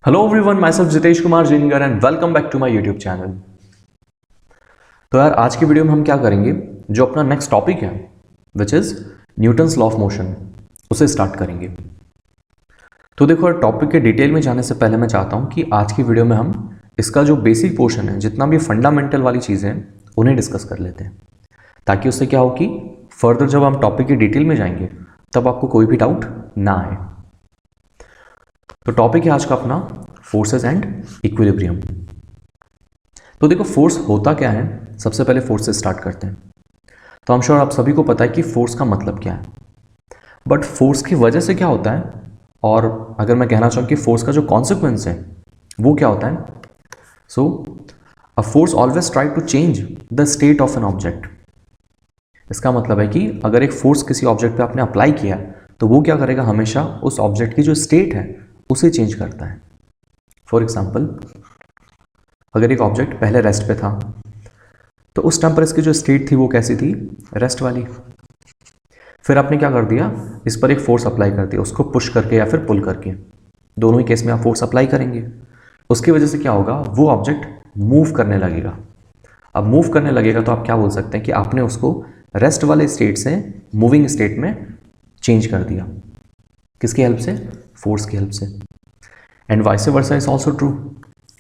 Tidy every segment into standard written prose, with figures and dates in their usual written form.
Hello everyone, myself Jitesh Kumar Jingar and welcome back to my YouTube channel. तो यार आज की वीडियो में हम क्या करेंगे, जो अपना नेक्स्ट टॉपिक है which is Newton's law of motion, उसे स्टार्ट करेंगे। तो देखो यार, टॉपिक के डिटेल में जाने से पहले मैं चाहता हूं कि आज की वीडियो में हम इसका जो बेसिक पोर्शन है, जितना भी फंडामेंटल वाली चीज़ें हैं उन्हें डिस्कस कर लेते हैं, ताकि उससे क्या हो कि फर्दर जब हम टॉपिक की डिटेल में जाएंगे तब आपको कोई भी डाउट ना आए। तो टॉपिक है आज का अपना फोर्सेस एंड इक्विलिब्रियम। तो देखो फोर्स होता क्या है, सबसे पहले फोर्स से स्टार्ट करते हैं। तो आई एम श्योर आप सभी को पता है कि फोर्स का मतलब क्या है, बट फोर्स की वजह से क्या होता है, और अगर मैं कहना चाहूँ कि फोर्स का जो कॉन्सिक्वेंस है वो क्या होता है। So a force always try to change the state of an object. इसका मतलब है कि अगर एक फोर्स किसी ऑब्जेक्ट पे आपने अप्लाई किया तो वो क्या करेगा, हमेशा उस ऑब्जेक्ट की जो स्टेट है उसे चेंज करता है। फॉर एग्जाम्पल, अगर एक ऑब्जेक्ट पहले रेस्ट पे था तो उस टाइम पर इसकी जो स्टेट थी वो कैसी थी, रेस्ट वाली। फिर आपने क्या कर दिया, इस पर एक फोर्स अप्लाई कर दिया, उसको पुश करके या फिर पुल करके, दोनों ही केस में आप फोर्स अप्लाई करेंगे। उसकी वजह से क्या होगा, वो ऑब्जेक्ट मूव करने लगेगा। अब मूव करने लगेगा तो आप क्या बोल सकते हैं कि आपने उसको रेस्ट वाले स्टेट से मूविंग स्टेट में चेंज कर दिया। किसकी हेल्प से, फोर्स की हेल्प से। And vice versa is also true.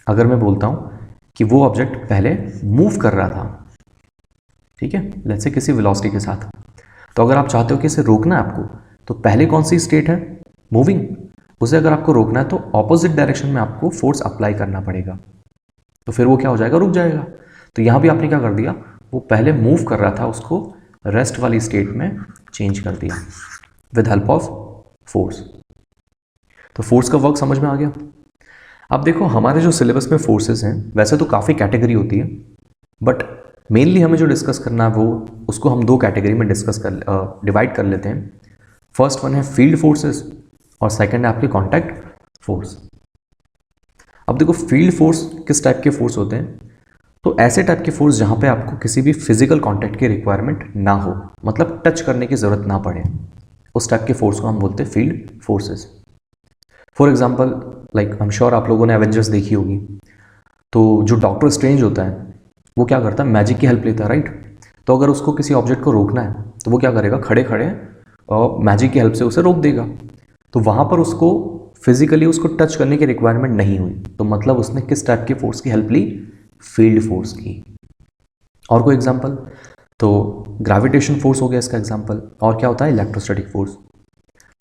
अगर मैं बोलता हूँ कि वो ऑब्जेक्ट पहले मूव कर रहा था, ठीक है, लेट्स से किसी वेलोसिटी के साथ, तो अगर आप चाहते हो कि इसे रोकना है आपको, तो पहले कौन सी स्टेट है, मूविंग। उसे अगर आपको रोकना है तो ऑपोजिट डायरेक्शन में आपको फोर्स अप्लाई करना पड़ेगा, तो फिर वो क्या हो जाएगा, रुक जाएगा। तो यहाँ भी आपने क्या कर दिया, वो पहले मूव कर रहा था, उसको रेस्ट वाली स्टेट में चेंज कर दिया विद हेल्प ऑफ फोर्स। तो फोर्स का वर्क समझ में आ गया। अब देखो, हमारे जो सिलेबस में फोर्सेस हैं वैसे तो काफ़ी कैटेगरी होती है, बट मेनली हमें जो डिस्कस करना है वो, उसको हम दो कैटेगरी में डिवाइड कर लेते हैं। फर्स्ट वन है फील्ड फोर्सेस और सेकंड है आपके कॉन्टैक्ट फोर्स। अब देखो, फील्ड फोर्स किस टाइप के फोर्स होते हैं, तो ऐसे टाइप के फोर्स जहाँ पे आपको किसी भी फिजिकल कॉन्टैक्ट की रिक्वायरमेंट ना हो, मतलब टच करने की ज़रूरत ना पड़े, उस टाइप के फोर्स को हम बोलते हैं field forces. For example, like I am sure आप लोगों ने एवेंजर्स देखी होगी, तो जो डॉक्टर स्ट्रेंज होता है वो क्या करता है, मैजिक की हेल्प लेता है, राइट। तो अगर उसको किसी ऑब्जेक्ट को रोकना है तो वो क्या करेगा, खड़े खड़े मैजिक की हेल्प से उसे रोक देगा। तो वहाँ पर उसको फिजिकली उसको टच करने की रिक्वायरमेंट नहीं हुई, तो मतलब उसने किस टाइप के फोर्स की हेल्प ली, फील्ड फोर्स की। और कोई एग्जाम्पल, तो ग्रेविटेशन फोर्स हो गया इसका एग्जाम्पल। और क्या होता है, इलेक्ट्रोस्टैटिक फोर्स।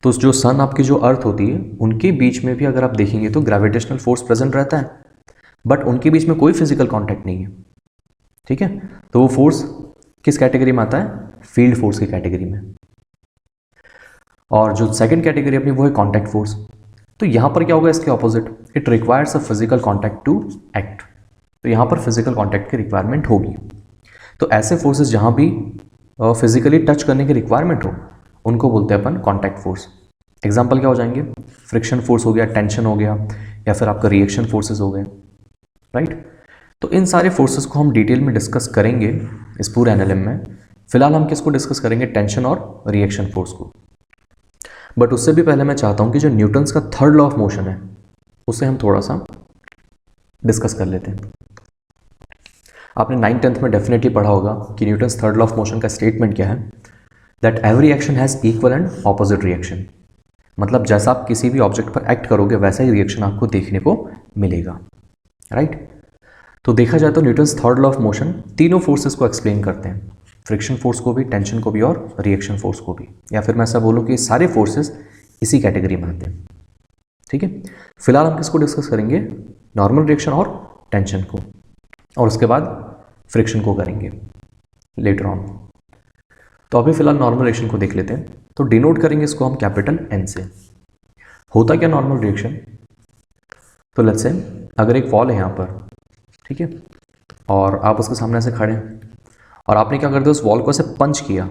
तो जो सन आपकी जो अर्थ होती है उनके बीच में भी अगर आप देखेंगे तो ग्रेविटेशनल फोर्स प्रेजेंट रहता है, बट उनके बीच में कोई फिजिकल कांटेक्ट नहीं है, ठीक है। तो वो फोर्स किस कैटेगरी में आता है, फील्ड फोर्स की कैटेगरी में। और जो सेकंड कैटेगरी अपनी वो है कांटेक्ट फोर्स। तो यहां पर क्या होगा, इसके opposite, it requires a physical contact to act. तो यहां पर फिजिकल कांटेक्ट की रिक्वायरमेंट होगी। तो ऐसे फोर्सेस जहां भी फिजिकली टच करने की रिक्वायरमेंट हो उनको बोलते हैं अपन कांटेक्ट फोर्स। एग्जाम्पल क्या हो जाएंगे, फ्रिक्शन फोर्स हो गया, टेंशन हो गया, या फिर आपका रिएक्शन फोर्सेस हो गए, राइट। तो इन सारे फोर्सेस को हम डिटेल में डिस्कस करेंगे इस पूरे एनालिम में। फिलहाल हम किसको डिस्कस करेंगे, टेंशन और रिएक्शन फोर्स को। बट उससे भी पहले मैं चाहता हूं कि जो न्यूटन्स का थर्ड लॉ ऑफ मोशन है उसे हम थोड़ा सा डिस्कस कर लेते हैं। आपने 9th-10th में डेफिनेटली पढ़ा होगा कि Newton's third law of motion का स्टेटमेंट क्या है, that every action has equal and opposite reaction. मतलब जैसा आप किसी भी ऑब्जेक्ट पर एक्ट करोगे वैसा ही रिएक्शन आपको देखने को मिलेगा, राइट। तो देखा जाए तो Newton's third law of motion तीनों फोर्सेस को एक्सप्लेन करते हैं, फ्रिक्शन फोर्स को भी, टेंशन को भी और रिएक्शन फोर्स को भी, या फिर मैं ऐसा बोलूँ कि सारे फोर्सेस इसी कैटेगरी में आते हैं, ठीक है। फिलहाल हम किसको डिस्कस करेंगे, नॉर्मल रिएक्शन और टेंशन को, और उसके बाद फ्रिक्शन को करेंगे लेटर ऑन। तो अभी फिलहाल नॉर्मल रिएक्शन को देख लेते हैं। तो डिनोट करेंगे इसको हम कैपिटल एन से। होता क्या नॉर्मल रिएक्शन, तो लेट्स से अगर एक वॉल है यहाँ पर, ठीक है, और आप उसके सामने से खड़े हैं और आपने क्या कर दिया, उस वॉल को ऐसे पंच किया,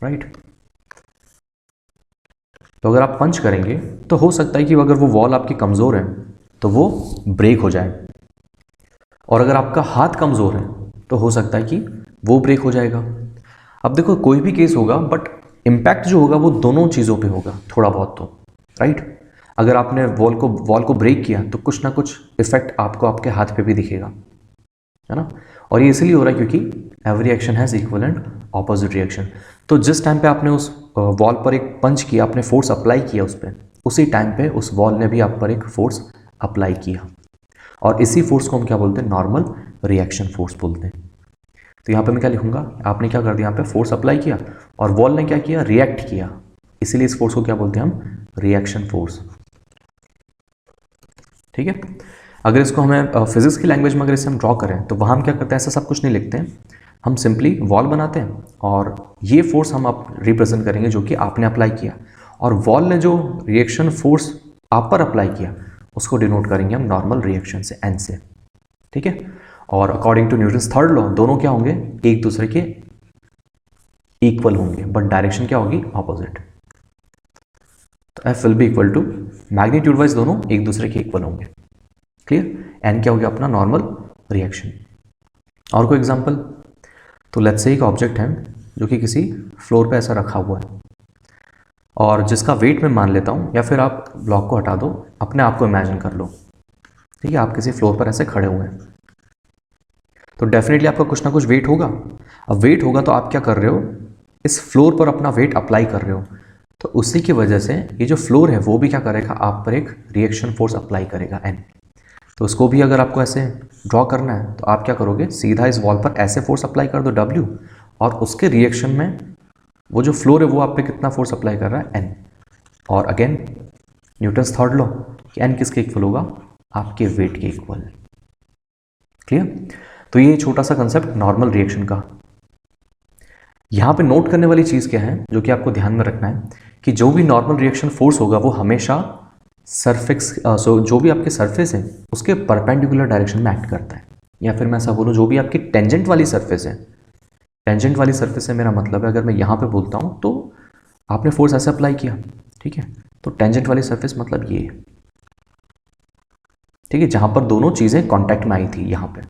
राइट। तो अगर आप पंच करेंगे तो हो सकता है कि अगर वो वॉल आपकी कमज़ोर है तो वो ब्रेक हो जाए, और अगर आपका हाथ कमज़ोर है तो हो सकता है कि वो ब्रेक हो जाएगा। अब देखो, कोई भी केस होगा बट इम्पैक्ट जो होगा वो दोनों चीज़ों पे होगा थोड़ा बहुत तो, राइट। अगर आपने वॉल को ब्रेक किया तो कुछ ना कुछ इफेक्ट आपको आपके हाथ पे भी दिखेगा, है ना। और ये इसलिए हो रहा है क्योंकि every action has equal and opposite reaction. तो जिस टाइम पे आपने उस वॉल पर एक पंच किया, आपने फोर्स अप्लाई किया उस पर, उसी टाइम पे उस वॉल ने भी आप पर एक फोर्स अप्लाई किया, और इसी फोर्स को हम क्या बोलते हैं, नॉर्मल रिएक्शन फोर्स बोलते हैं। तो यहाँ पे मैं क्या लिखूंगा, आपने क्या कर दिया, यहाँ पे फोर्स अप्लाई किया और वॉल ने क्या किया, रिएक्ट किया, इसीलिए इस फोर्स को क्या बोलते हैं हम, रिएक्शन फोर्स। ठीक है। अगर इसको हमें फिजिक्स की लैंग्वेज में अगर इसे हम ड्रॉ करें तो वहाँ हम क्या करते हैं, ऐसा सब कुछ नहीं लिखते हैं, हम सिंपली वॉल बनाते हैं और ये फोर्स हम आप रिप्रेजेंट करेंगे जो कि आपने अप्लाई किया, और वॉल ने जो रिएक्शन फोर्स आप पर अप्लाई किया उसको डिनोट करेंगे हम नॉर्मल रिएक्शन से, एन से। ठीक है। और according to Newton's third law दोनों क्या होंगे, एक दूसरे के इक्वल होंगे, बट डायरेक्शन क्या होगी, ऑपोजिट। तो F will be equal to, magnitude wise दोनों एक दूसरे के इक्वल होंगे। क्लियर। एन क्या हो गया अपना, नॉर्मल रिएक्शन। और कोई एग्जांपल, तो लेट्स से एक ऑब्जेक्ट है जो कि किसी फ्लोर पे ऐसा रखा हुआ है और जिसका वेट मैं मान लेता हूँ, या फिर आप ब्लॉक को हटा दो, अपने आप को इमेजिन कर लो। ठीक है, आप किसी फ्लोर पर ऐसे खड़े हुए हैं तो डेफिनेटली आपका कुछ ना कुछ वेट होगा। अब वेट होगा तो आप क्या कर रहे हो, इस फ्लोर पर अपना वेट अप्लाई कर रहे हो, तो उसी की वजह से ये जो फ्लोर है वो भी क्या करेगा, आप पर एक रिएक्शन फोर्स अप्लाई करेगा, एन। तो उसको भी अगर आपको ऐसे ड्रॉ करना है तो आप क्या करोगे, सीधा इस वॉल पर ऐसे फोर्स अप्लाई कर दो, डब्ल्यू, और उसके रिएक्शन में वो जो फ्लोर है वो आप पे कितना फोर्स अप्लाई कर रहा है, एन। और अगेन न्यूटन्स थर्ड लॉ कि एन किसके इक्वल होगा, आपके वेट के इक्वल। क्लियर। तो ये छोटा सा कंसेप्ट नॉर्मल रिएक्शन का। यहां पे नोट करने वाली चीज क्या है जो कि आपको ध्यान में रखना है, कि जो भी नॉर्मल रिएक्शन फोर्स होगा वो हमेशा सरफेस जो भी आपके सरफेस है उसके परपेंडिकुलर डायरेक्शन में एक्ट करता है। या फिर मैं ऐसा बोलूँ, जो भी आपकी टेंजेंट वाली सरफेस है, टेंजेंट वाली सरफेस से मेरा मतलब है, अगर मैं यहाँ पे बोलता हूँ तो आपने फोर्स ऐसे अप्लाई किया, ठीक है, तो टेंजेंट वाली सरफेस मतलब ये है, ठीक है, जहाँ पर दोनों चीज़ें कांटेक्ट में आई थी यहाँ पे।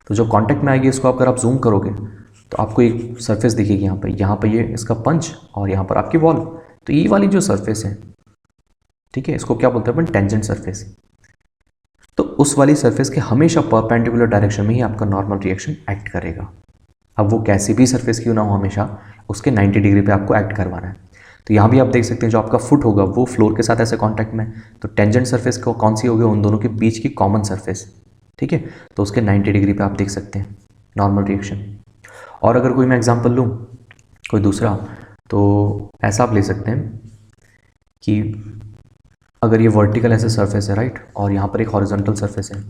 तो जो कांटेक्ट में आएगी इसको अगर आप जूम करोगे तो आपको एक सरफेस दिखेगी यहाँ पे ये इसका पंच और यहाँ पर आपकी वॉल। तो ये वाली जो सरफेस है, ठीक है, इसको क्या बोलते हैं अपन, टेंजेंट सरफेस। तो उस वाली सरफेस के हमेशा परपेंडिकुलर डायरेक्शन में ही आपका नॉर्मल रिएक्शन एक्ट करेगा। अब वो कैसी भी सरफेस क्यों ना हो, हमेशा उसके 90 डिग्री पे आपको एक्ट करवाना है। तो यहाँ भी आप देख सकते हैं जो आपका फुट होगा वो फ्लोर के साथ ऐसे कांटेक्ट में, तो टेंजेंट सरफेस को कौन सी होगी, उन दोनों के बीच की कॉमन सरफेस। ठीक है, तो उसके 90 डिग्री पे आप देख सकते हैं नॉर्मल रिएक्शन। और अगर कोई मैं एग्जांपल लूँ कोई दूसरा, तो ऐसा आप ले सकते हैं कि अगर ये वर्टिकल ऐसे सरफेस है, राइट, और यहाँ पर एक हॉरिजॉन्टल सरफेस है,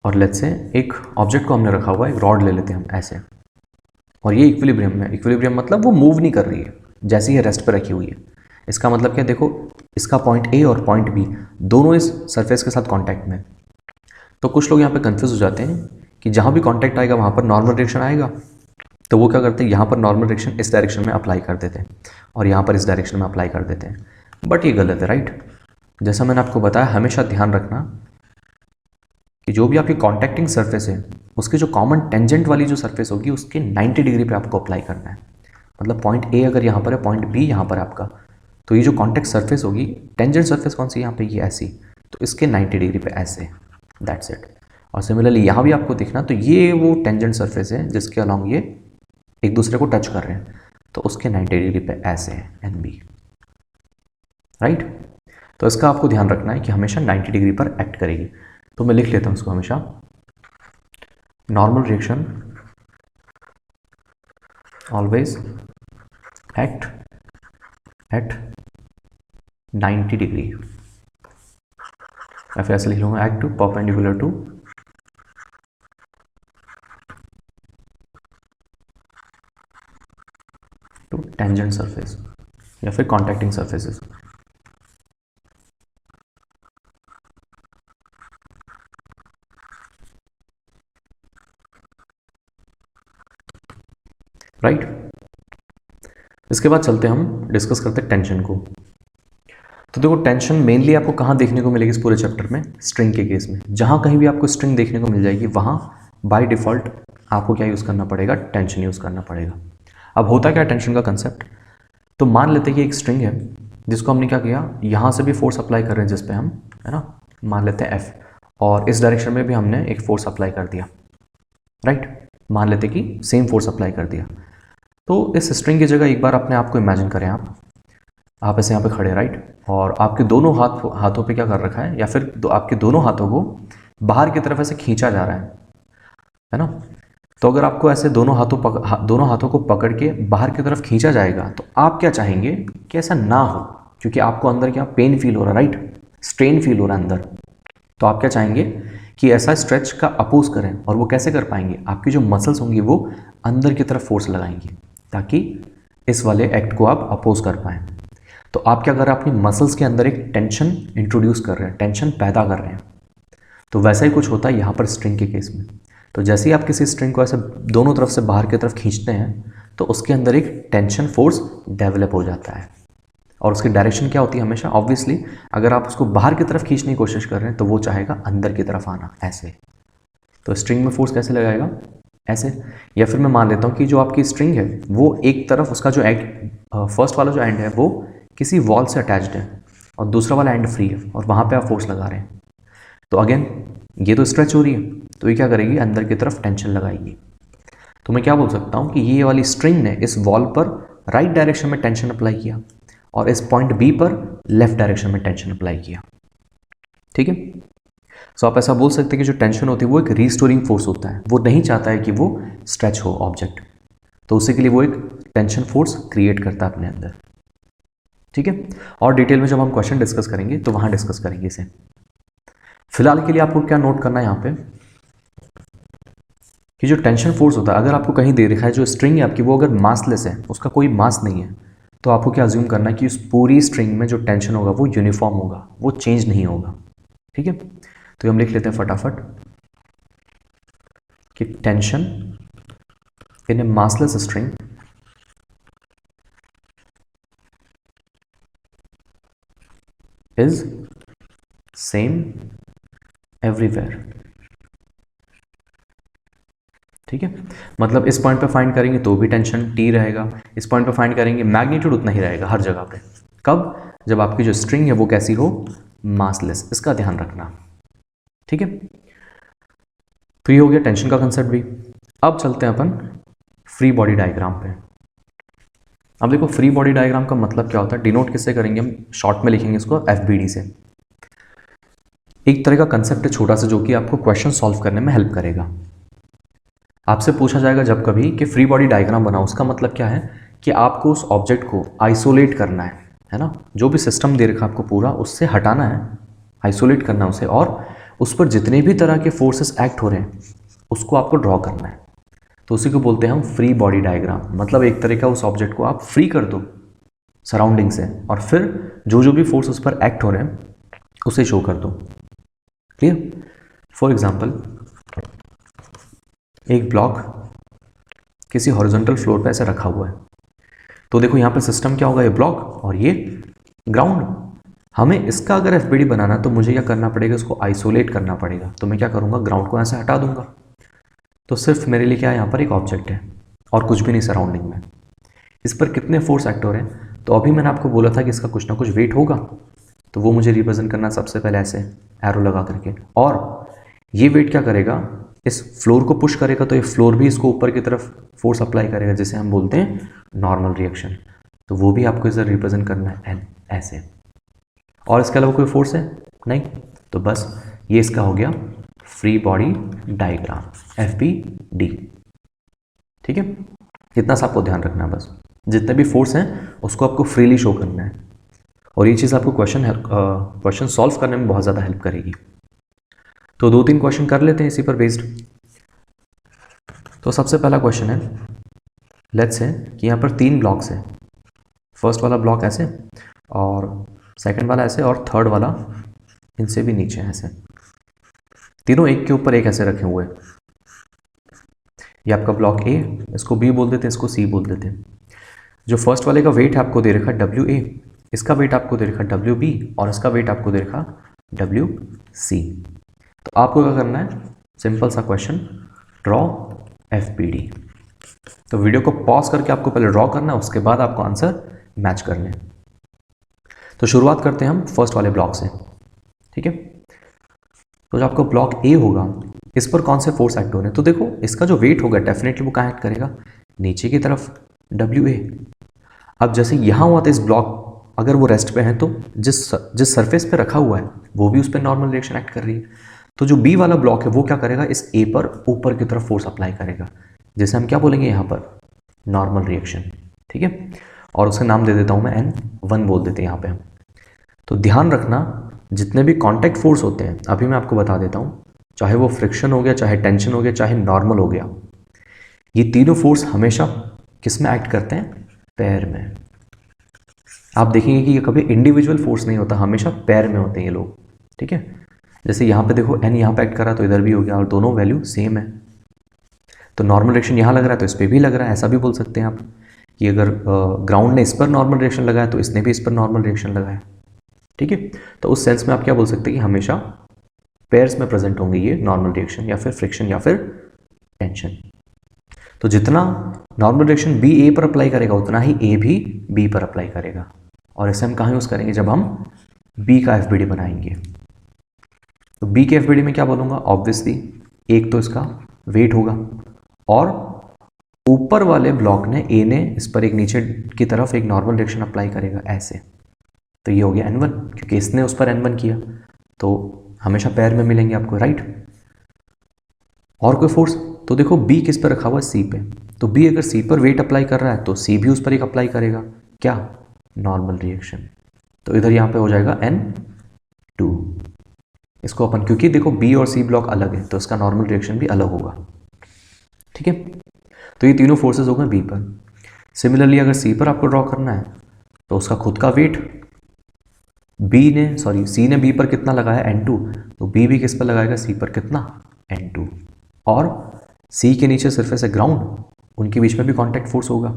और लेट्स से एक ऑब्जेक्ट को हमने रखा हुआ है, एक रॉड ले लेते हैं हम ऐसे, और ये इक्विलिब्रियम में, इक्विलिब्रियम मतलब वो मूव नहीं कर रही है, जैसे ही रेस्ट पर रखी हुई है। इसका मतलब क्या, देखो इसका पॉइंट ए और पॉइंट बी दोनों इस सरफेस के साथ कांटेक्ट में। तो कुछ लोग यहाँ पे कंफ्यूज हो जाते हैं कि जहाँ भी कांटेक्ट आएगा वहाँ पर नॉर्मल रिएक्शन आएगा, तो वो क्या करते हैं, यहाँ पर नॉर्मल रिएक्शन इस डायरेक्शन में अप्लाई कर देते हैं और यहाँ पर इस डायरेक्शन में अप्लाई कर देते हैं, बट ये गलत है, राइट। जैसा मैंने आपको बताया, हमेशा ध्यान रखना कि जो भी आपकी कॉन्टैक्टिंग सरफेस है उसकी जो कॉमन टेंजेंट वाली जो सरफेस होगी उसके 90 डिग्री पे आपको अप्लाई करना है। मतलब पॉइंट ए अगर यहाँ पर है, पॉइंट बी यहाँ पर आपका, तो ये जो कॉन्टैक्ट सरफेस होगी, टेंजेंट सरफेस कौन सी यहाँ पे, ये ऐसी, तो इसके 90 डिग्री पे ऐसे, दैट्स इट। और सिमिलरली यहाँ भी आपको दिखना, तो ये वो टेंजेंट सरफेस है जिसके अलॉन्ग ये एक दूसरे को टच कर रहे हैं, तो उसके 90 डिग्री पे ऐसे है, एन बी, राइट। तो इसका आपको ध्यान रखना है कि हमेशा 90 डिग्री पर एक्ट करेगी। तो मैं लिख लेता हूँ इसको हमेशा, normal reaction always act at 90 degree, या फिर ऐसे लिख लूँगा, act to perpendicular to tangent surface या फिर कॉन्टैक्टिंग सरफेसेस। राइट। इसके बाद चलते हैं हम डिस्कस करते हैं टेंशन को। तो देखो टेंशन मेनली आपको कहाँ देखने को मिलेगी इस पूरे चैप्टर में, स्ट्रिंग के केस में। जहाँ कहीं भी आपको स्ट्रिंग देखने को मिल जाएगी वहाँ बाय डिफ़ॉल्ट आपको क्या यूज़ करना पड़ेगा, टेंशन यूज़ करना पड़ेगा। अब होता क्या टेंशन का कंसेप्ट, तो मान लेते हैं कि एक स्ट्रिंग है जिसको हमने क्या किया, यहाँ से भी फोर्स अप्लाई कर रहे हैं जिस पे हम, है ना, मान लेते हैं F, और इस डायरेक्शन में भी हमने एक फोर्स अप्लाई कर दिया, राइट, मान लेते कि सेम फोर्स अप्लाई कर दिया। तो इस स्ट्रिंग की जगह एक बार अपने आप को इमेजिन करें, आप ऐसे यहाँ पे खड़े, राइट, और आपके दोनों हाथों पे क्या कर रखा है, या फिर आपके दोनों हाथों को बाहर की तरफ ऐसे खींचा जा रहा है ना। तो अगर आपको ऐसे दोनों हाथों को पकड़ के बाहर की तरफ खींचा जाएगा तो आप क्या चाहेंगे कि ऐसा ना हो, क्योंकि आपको अंदर क्या पेन फील हो रहा है, राइट, स्ट्रेन फील हो रहा है अंदर। तो आप क्या चाहेंगे कि ऐसा स्ट्रेच का अपोज करें, और वो कैसे कर पाएंगे, आपकी जो मसल्स होंगी वो अंदर की तरफ फोर्स लगाएंगी ताकि इस वाले एक्ट को आप अपोज कर पाएँ। तो आप क्या कर रहे हैं, अपनी मसल्स के अंदर एक टेंशन इंट्रोड्यूस कर रहे हैं, टेंशन पैदा कर रहे हैं। तो वैसा ही कुछ होता है यहाँ पर स्ट्रिंग के केस में। तो जैसे ही आप किसी स्ट्रिंग को ऐसे दोनों तरफ से बाहर की तरफ खींचते हैं तो उसके अंदर एक टेंशन फोर्स डेवलप हो जाता है, और उसकी डायरेक्शन क्या होती है हमेशा, ऑब्वियसली अगर आप उसको बाहर की तरफ खींचने की कोशिश कर रहे हैं तो वो चाहेगा अंदर की तरफ आना, ऐसे। तो स्ट्रिंग में फोर्स कैसे लगाएगा, ऐसे। या फिर मैं मान लेता हूँ कि जो आपकी स्ट्रिंग है वो एक तरफ, उसका जो एंड, फर्स्ट वाला जो एंड है वो किसी वॉल से अटैच्ड है और दूसरा वाला एंड फ्री है, और वहाँ पे आप फोर्स लगा रहे हैं। तो अगेन ये तो स्ट्रेच हो रही है, तो ये क्या करेगी, अंदर की तरफ टेंशन लगाएगी। तो मैं क्या बोल सकता हूँ कि ये वाली स्ट्रिंग ने इस वॉल पर राइट डायरेक्शन में टेंशन अप्लाई किया और इस पॉइंट बी पर लेफ्ट डायरेक्शन में टेंशन अप्लाई किया, ठीक है। सो आप ऐसा बोल सकते हैं कि जो टेंशन होती है वो एक रीस्टोरिंग फोर्स होता है, वो नहीं चाहता है कि वो स्ट्रेच हो ऑब्जेक्ट, तो उसी के लिए वो एक टेंशन फोर्स क्रिएट करता है अपने अंदर, ठीक है। और डिटेल में जब हम क्वेश्चन डिस्कस करेंगे तो वहां डिस्कस करेंगे इसे। फिलहाल के लिए आपको क्या नोट करना है यहाँ पे कि जो टेंशन फोर्स होता है, अगर आपको कहीं दे रखा है जो स्ट्रिंग है आपकी वो अगर मासलेस है, उसका कोई मास नहीं है, तो आपको क्या अज्यूम करना है कि उस पूरी स्ट्रिंग में जो टेंशन होगा वो यूनिफॉर्म होगा, वो चेंज नहीं होगा, ठीक है। तो हम लिख लेते हैं फटाफट कि tension in A massless string is same everywhere, ठीक है। मतलब इस पॉइंट पे फाइंड करेंगे तो भी टेंशन टी रहेगा, इस पॉइंट पे फाइंड करेंगे मैग्नीट्यूड उतना ही रहेगा हर जगह पे। कब, जब आपकी जो स्ट्रिंग है वो कैसी हो, मासलेस, इसका ध्यान रखना, ठीक है। तो ये हो गया टेंशन का कंसेप्ट भी। अब चलते हैं अपन फ्री बॉडी डायग्राम पे। अब देखो फ्री बॉडी डायग्राम का मतलब क्या होता है, डिनोट किससे करेंगे हम, शॉर्ट में लिखेंगे इसको FBD से। एक तरह का कंसेप्ट है छोटा सा जो कि आपको क्वेश्चन सॉल्व करने में हेल्प करेगा। आपसे पूछा जाएगा जब कभी कि फ्री बॉडी डायग्राम बनाओ, उसका मतलब क्या है कि आपको उस ऑब्जेक्ट को आइसोलेट करना है ना, जो भी सिस्टम दे रखा आपको पूरा उससे हटाना है, आइसोलेट करना है उसे, और उस पर जितने भी तरह के फोर्सेस एक्ट हो रहे हैं उसको आपको ड्रॉ करना है। तो उसी को बोलते हैं हम फ्री बॉडी डायग्राम। मतलब एक तरह का उस ऑब्जेक्ट को आप फ्री कर दो सराउंडिंग से, और फिर जो भी फोर्स उस पर एक्ट हो रहे हैं उसे शो कर दो, क्लियर। फॉर एग्जाम्पल एक ब्लॉक किसी हॉरिजॉन्टल फ्लोर पे ऐसे रखा हुआ है, तो देखो यहाँ पे सिस्टम क्या होगा, ये ब्लॉक और ये ग्राउंड। हमें इसका अगर FBD बनाना तो मुझे क्या करना पड़ेगा, इसको आइसोलेट करना पड़ेगा। तो मैं क्या करूँगा, ग्राउंड को ऐसे हटा दूंगा, तो सिर्फ मेरे लिए क्या है, यहाँ पर एक ऑब्जेक्ट है और कुछ भी नहीं सराउंडिंग में। इस पर कितने फोर्स एक्ट हो रहे हैं, तो अभी मैंने आपको बोला था कि इसका कुछ ना कुछ वेट होगा, तो वो मुझे रिप्रेजेंट करना सबसे पहले ऐसे एरो लगा करके, और ये वेट क्या करेगा, इस फ्लोर को पुश करेगा, तो ये फ्लोर भी इसको ऊपर की तरफ फोर्स अप्लाई करेगा, जिसे हम बोलते हैं नॉर्मल रिएक्शन। तो वो भी आपको इसे रिप्रेजेंट करना है ऐसे। और इसके अलावा कोई फोर्स है नहीं, तो बस ये इसका हो गया फ्री बॉडी डायग्राम, FBD, ठीक है। इतना सा आपको ध्यान रखना है बस, जितने भी फोर्स हैं उसको आपको फ्रीली शो करना है, और ये चीज़ आपको क्वेश्चन सॉल्व करने में बहुत ज़्यादा हेल्प करेगी। तो 2-3 क्वेश्चन कर लेते हैं इसी पर बेस्ड। तो सबसे पहला क्वेश्चन है, लेट्स से कि यहाँ पर 3 ब्लॉक्स हैं, फर्स्ट वाला ब्लॉक ऐसे, और सेकंड वाला ऐसे, और थर्ड वाला इनसे भी नीचे ऐसे, तीनों एक के ऊपर एक ऐसे रखे हुए। ये आपका ब्लॉक A, इसको B बोल देते हैं, इसको C बोल देते हैं। जो फर्स्ट वाले का वेट आपको दे रखा WA, इसका वेट आपको दे रखा WB, और इसका वेट आपको दे रखा WC। तो आपको क्या करना है, सिंपल सा क्वेश्चन, ड्रॉ FBD। तो वीडियो को पॉज करके आपको पहले ड्रॉ करना है, उसके बाद आपको आंसर मैच करने हैं। तो शुरुआत करते हैं हम फर्स्ट वाले ब्लॉक से, ठीक है। तो जो आपका ब्लॉक ए होगा, इस पर कौन से फोर्स एक्ट हो रहे हैं? तो देखो इसका जो वेट होगा डेफिनेटली वो कहाँ एक्ट करेगा, नीचे की तरफ, डब्ल्यू ए। अब जैसे यहाँ हुआ था इस ब्लॉक, अगर वो रेस्ट पे है तो जिस सरफेस पे रखा हुआ है वो भी उस पर नॉर्मल रिएक्शन एक्ट कर रही है। तो जो बी वाला ब्लॉक है वो क्या करेगा, इस ए पर ऊपर की तरफ फोर्स अप्लाई करेगा, जैसे हम क्या बोलेंगे यहाँ पर, नॉर्मल रिएक्शन, ठीक है। और उसका नाम दे देता हूँ मैं N1 बोल देते हैं यहाँ पे हम। तो ध्यान रखना जितने भी कॉन्टैक्ट फोर्स होते हैं, अभी मैं आपको बता देता हूँ, चाहे वो फ्रिक्शन हो गया, चाहे टेंशन हो गया, चाहे नॉर्मल हो गया, ये तीनों फोर्स हमेशा किस में एक्ट करते हैं, पैर में। आप देखेंगे कि ये कभी इंडिविजुअल फोर्स नहीं होता, हमेशा पैर में होते हैं ये लोग, ठीक है। जैसे यहाँ पे देखो N यहाँ पे एक्ट कर रहा है तो इधर भी हो गया, और दोनों वैल्यू सेम है। तो नॉर्मल रिएक्शन यहाँ लग रहा है तो इस पर भी लग रहा है, ऐसा भी बोल सकते हैं आप कि अगर ग्राउंड ने इस पर नॉर्मल रिएक्शन लगाया तो इसने भी इस पर नॉर्मल रिएक्शन लगाया, ठीक है। तो उस सेंस में आप क्या बोल सकते हैं कि हमेशा पेयर्स में प्रेजेंट होंगे ये नॉर्मल रिएक्शन या फिर फ्रिक्शन या फिर टेंशन। तो जितना नॉर्मल रिएक्शन बी ए पर अप्लाई करेगा उतना ही ए भी बी पर अप्लाई करेगा, और इसे हम कहाँ यूज़ करेंगे, जब हम बी का एफ बनाएंगे। तो बी के एफ में क्या बोलूँगा, ऑब्वियसली एक तो इसका वेट होगा, और ऊपर वाले ब्लॉक ने ए ने इस पर एक नीचे की तरफ एक नॉर्मल रिएक्शन अप्लाई करेगा ऐसे, तो ये हो गया N1, क्योंकि इसने उस पर N1 किया, तो हमेशा पैर में मिलेंगे आपको, राइट। और कोई फोर्स, तो देखो B किस पर रखा हुआ है, C पे, तो B अगर C पर वेट अप्लाई कर रहा है तो C भी उस पर एक अप्लाई करेगा, क्या, नॉर्मल रिएक्शन। तो इधर यहाँ पे हो जाएगा N2। इसको अपन, क्योंकि देखो B और C ब्लॉक अलग है तो इसका नॉर्मल रिएक्शन भी अलग होगा, ठीक है। तो ये तीनों फोर्सेस हो गए B पर। सिमिलरली अगर C पर आपको ड्रॉ करना है तो उसका खुद का वेट, C ने B पर कितना लगाया, N2, तो B भी किस पर लगाएगा, C पर कितना, N2। और C के नीचे सरफेस है ग्राउंड, उनके बीच में भी कांटेक्ट फोर्स होगा,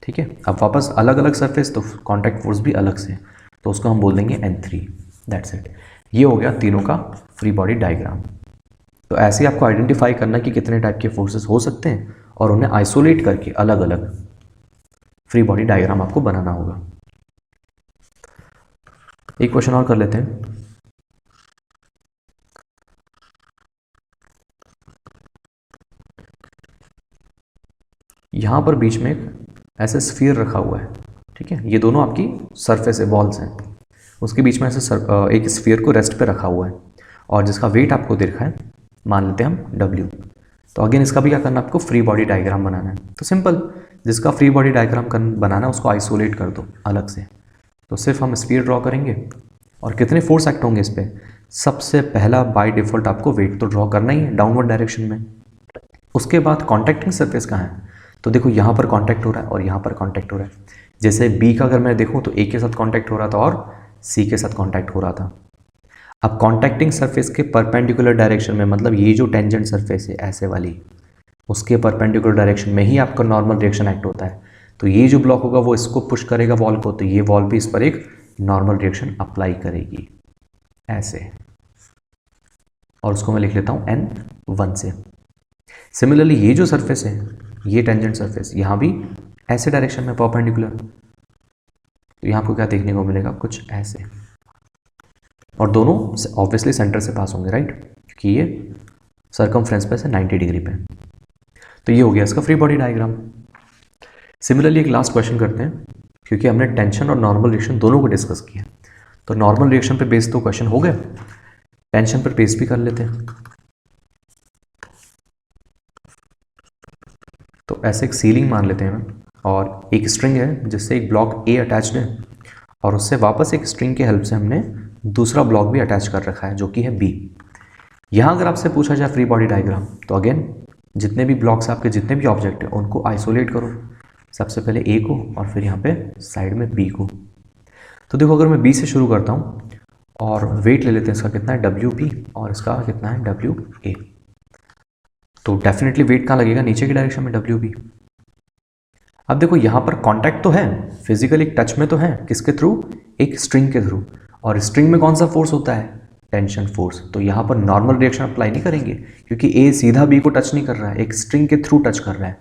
ठीक है। अब वापस अलग अलग सरफेस तो कांटेक्ट फोर्स भी अलग से, तो उसको हम बोल देंगे N3, दैट्स इट। ये हो गया तीनों का फ्री बॉडी डायग्राम। तो ऐसे आपको आइडेंटिफाई करना कि कितने टाइप के फोर्सेस हो सकते हैं और उन्हें आइसोलेट करके अलग अलग फ्री बॉडी डायग्राम आपको बनाना होगा। एक क्वेश्चन और कर लेते हैं। यहां पर बीच में एक ऐसे स्फीयर रखा हुआ है, ठीक है। ये दोनों आपकी सरफेस है, बॉल्स हैं, उसके बीच में ऐसे एक स्फीयर को रेस्ट पे रखा हुआ है, और जिसका वेट आपको दे रखा है, मान लेते हैं हम W। तो अगेन इसका भी क्या करना है, आपको फ्री बॉडी डायग्राम बनाना है। तो सिंपल, जिसका फ्री बॉडी डायग्राम बनाना है उसको आइसोलेट कर दो अलग से। तो सिर्फ हम स्फीयर ड्रॉ करेंगे, और कितने फोर्स एक्ट होंगे इस पर, सबसे पहला बाय डिफॉल्ट आपको वेट तो ड्रॉ करना ही है डाउनवर्ड डायरेक्शन में। उसके बाद कॉन्टैक्टिंग सरफेस कहाँ है, तो देखो यहाँ पर कॉन्टैक्ट हो रहा है और यहाँ पर कॉन्टैक्ट हो रहा है। जैसे बी का अगर मैं देखूँ तो ए के साथ कॉन्टैक्ट हो रहा था और सी के साथ कॉन्टैक्ट हो रहा था। अब कॉन्टैक्टिंग सरफेस के परपेंडिकुलर डायरेक्शन में, मतलब ये जो टेंजेंट सरफेस है ऐसे वाली, उसके परपेंडिकुलर डायरेक्शन में ही आपका नॉर्मल रिएक्शन एक्ट होता है। तो ये जो ब्लॉक होगा वो इसको पुश करेगा वॉल को, तो ये वॉल भी इस पर एक नॉर्मल रिएक्शन अप्लाई करेगी ऐसे, और उसको मैं लिख लेता हूँ N1 से। सिमिलरली ये जो सरफेस है, ये टेंजेंट सरफेस, यहाँ भी ऐसे डायरेक्शन में परपेंडिकुलर, तो यहाँ आपको क्या देखने को मिलेगा, कुछ ऐसे, और दोनों ऑब्वियसली सेंटर से पास होंगे, राइट, क्योंकि ये सर्कमफ्रेंस पे से 90 डिग्री पे। तो ये हो गया इसका फ्री बॉडी डायग्राम। सिमिलरली एक लास्ट क्वेश्चन करते हैं, क्योंकि हमने टेंशन और नॉर्मल रिएक्शन दोनों को डिस्कस किया, तो नॉर्मल रिएक्शन पे बेस तो क्वेश्चन हो गए, टेंशन पर बेस भी कर लेते हैं। तो ऐसे एक सीलिंग मान लेते हैं, और एक स्ट्रिंग है जिससे एक ब्लॉक ए अटैच्ड है, और उससे वापस एक स्ट्रिंग के हेल्प से हमने दूसरा ब्लॉक भी अटैच कर रखा है जो कि है बी। यहाँ अगर आपसे पूछा जाए फ्री बॉडी डायग्राम, तो अगेन जितने भी ब्लॉक्स आपके, जितने भी ऑब्जेक्ट हैं उनको आइसोलेट करो, सबसे पहले ए को और फिर यहाँ पे साइड में बी को। तो देखो अगर मैं बी से शुरू करता हूँ और वेट ले लेते हैं, इसका कितना है WP और इसका कितना है WA, तो डेफिनेटली वेट कहाँ लगेगा, नीचे की डायरेक्शन में WB। अब देखो यहाँ पर कांटेक्ट तो है, फिजिकल एक टच में तो है, किसके थ्रू, एक स्ट्रिंग के थ्रू, और स्ट्रिंग में कौन सा फोर्स होता है, टेंशन फोर्स। तो यहाँ पर नॉर्मल रिएक्शन अप्लाई नहीं करेंगे, क्योंकि ए सीधा बी को टच नहीं कर रहा है, एक स्ट्रिंग के थ्रू टच कर रहा है,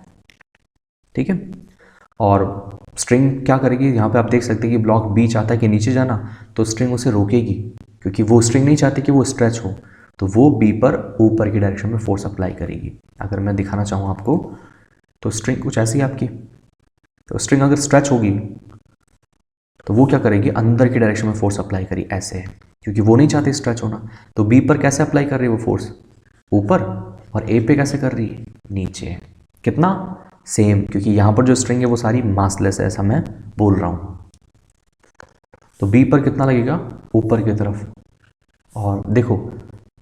ठीक है। और स्ट्रिंग क्या करेगी, यहाँ पे आप देख सकते हैं कि ब्लॉक बी चाहता है कि नीचे जाना, तो स्ट्रिंग उसे रोकेगी, क्योंकि वो स्ट्रिंग नहीं चाहती कि वो स्ट्रेच हो, तो वो बी पर ऊपर की डायरेक्शन में फोर्स अप्लाई करेगी। अगर मैं दिखाना चाहूँ आपको तो स्ट्रिंग कुछ ऐसी है आपकी, तो स्ट्रिंग अगर स्ट्रेच होगी तो वो क्या करेगी, अंदर की डायरेक्शन में फोर्स अप्लाई करी, ऐसे है, क्योंकि वो नहीं चाहती स्ट्रेच होना। तो बी पर कैसे अप्लाई कर रही है वो फोर्स, ऊपर, और ए पे कैसे कर रही है, नीचे। कितना, सेम, क्योंकि यहाँ पर जो स्ट्रिंग है वो सारी मासलेस है, ऐसा मैं बोल रहा हूँ। तो बी पर कितना लगेगा, ऊपर की तरफ। और देखो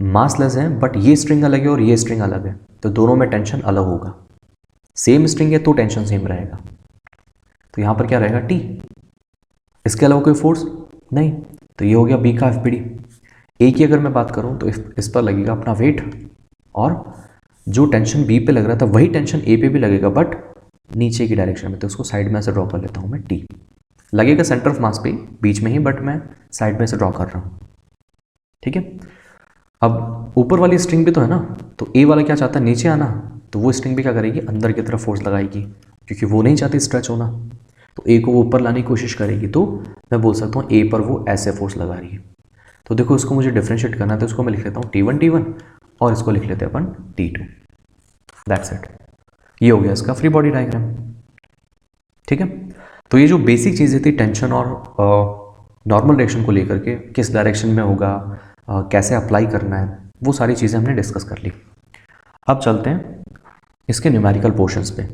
मासलेस है, बट ये स्ट्रिंग अलग है और ये स्ट्रिंग अलग है, तो दोनों में टेंशन अलग होगा। सेम स्ट्रिंग है तो टेंशन सेम रहेगा, तो यहाँ पर क्या रहेगा, टी। इसके अलावा कोई फोर्स नहीं, तो ये हो गया बी का एफ ए की अगर मैं बात करूँ तो इस पर लगेगा अपना वेट, और जो टेंशन बी पे लग रहा था वही टेंशन ए पे भी लगेगा, बट नीचे की डायरेक्शन में, तो उसको साइड में ऐसे ड्रॉ कर लेता हूँ मैं, टी लगेगा सेंटर ऑफ मास पे बीच में ही, बट मैं साइड में से ड्रॉ कर रहा हूँ। ठीक है, अब ऊपर वाली स्ट्रिंग भी तो है ना, तो ए वाला क्या चाहता है, नीचे आना, तो वो स्ट्रिंग भी क्या करेगी, अंदर की तरफ फोर्स लगाएगी, क्योंकि वो नहीं चाहती स्ट्रेच होना, तो ए को वो ऊपर लाने की कोशिश करेगी। तो मैं बोल सकता हूँ ए पर वो ऐसे फोर्स लगा रही है। तो देखो इसको मुझे डिफ्रेंशिएट करना है, तो इसको मैं लिख लेता हूँ T1 और इसको लिख लेते हैं अपन T2। दैट्स इट, ये हो गया इसका फ्री बॉडी डायग्राम। ठीक है, तो ये जो बेसिक चीज़ें थी टेंशन और नॉर्मल डायरेक्शन को लेकर के, किस डायरेक्शन में होगा, कैसे अप्लाई करना है, वो सारी चीज़ें हमने डिस्कस कर ली। अब चलते हैं इसके न्यूमेरिकल पोर्शंस पे,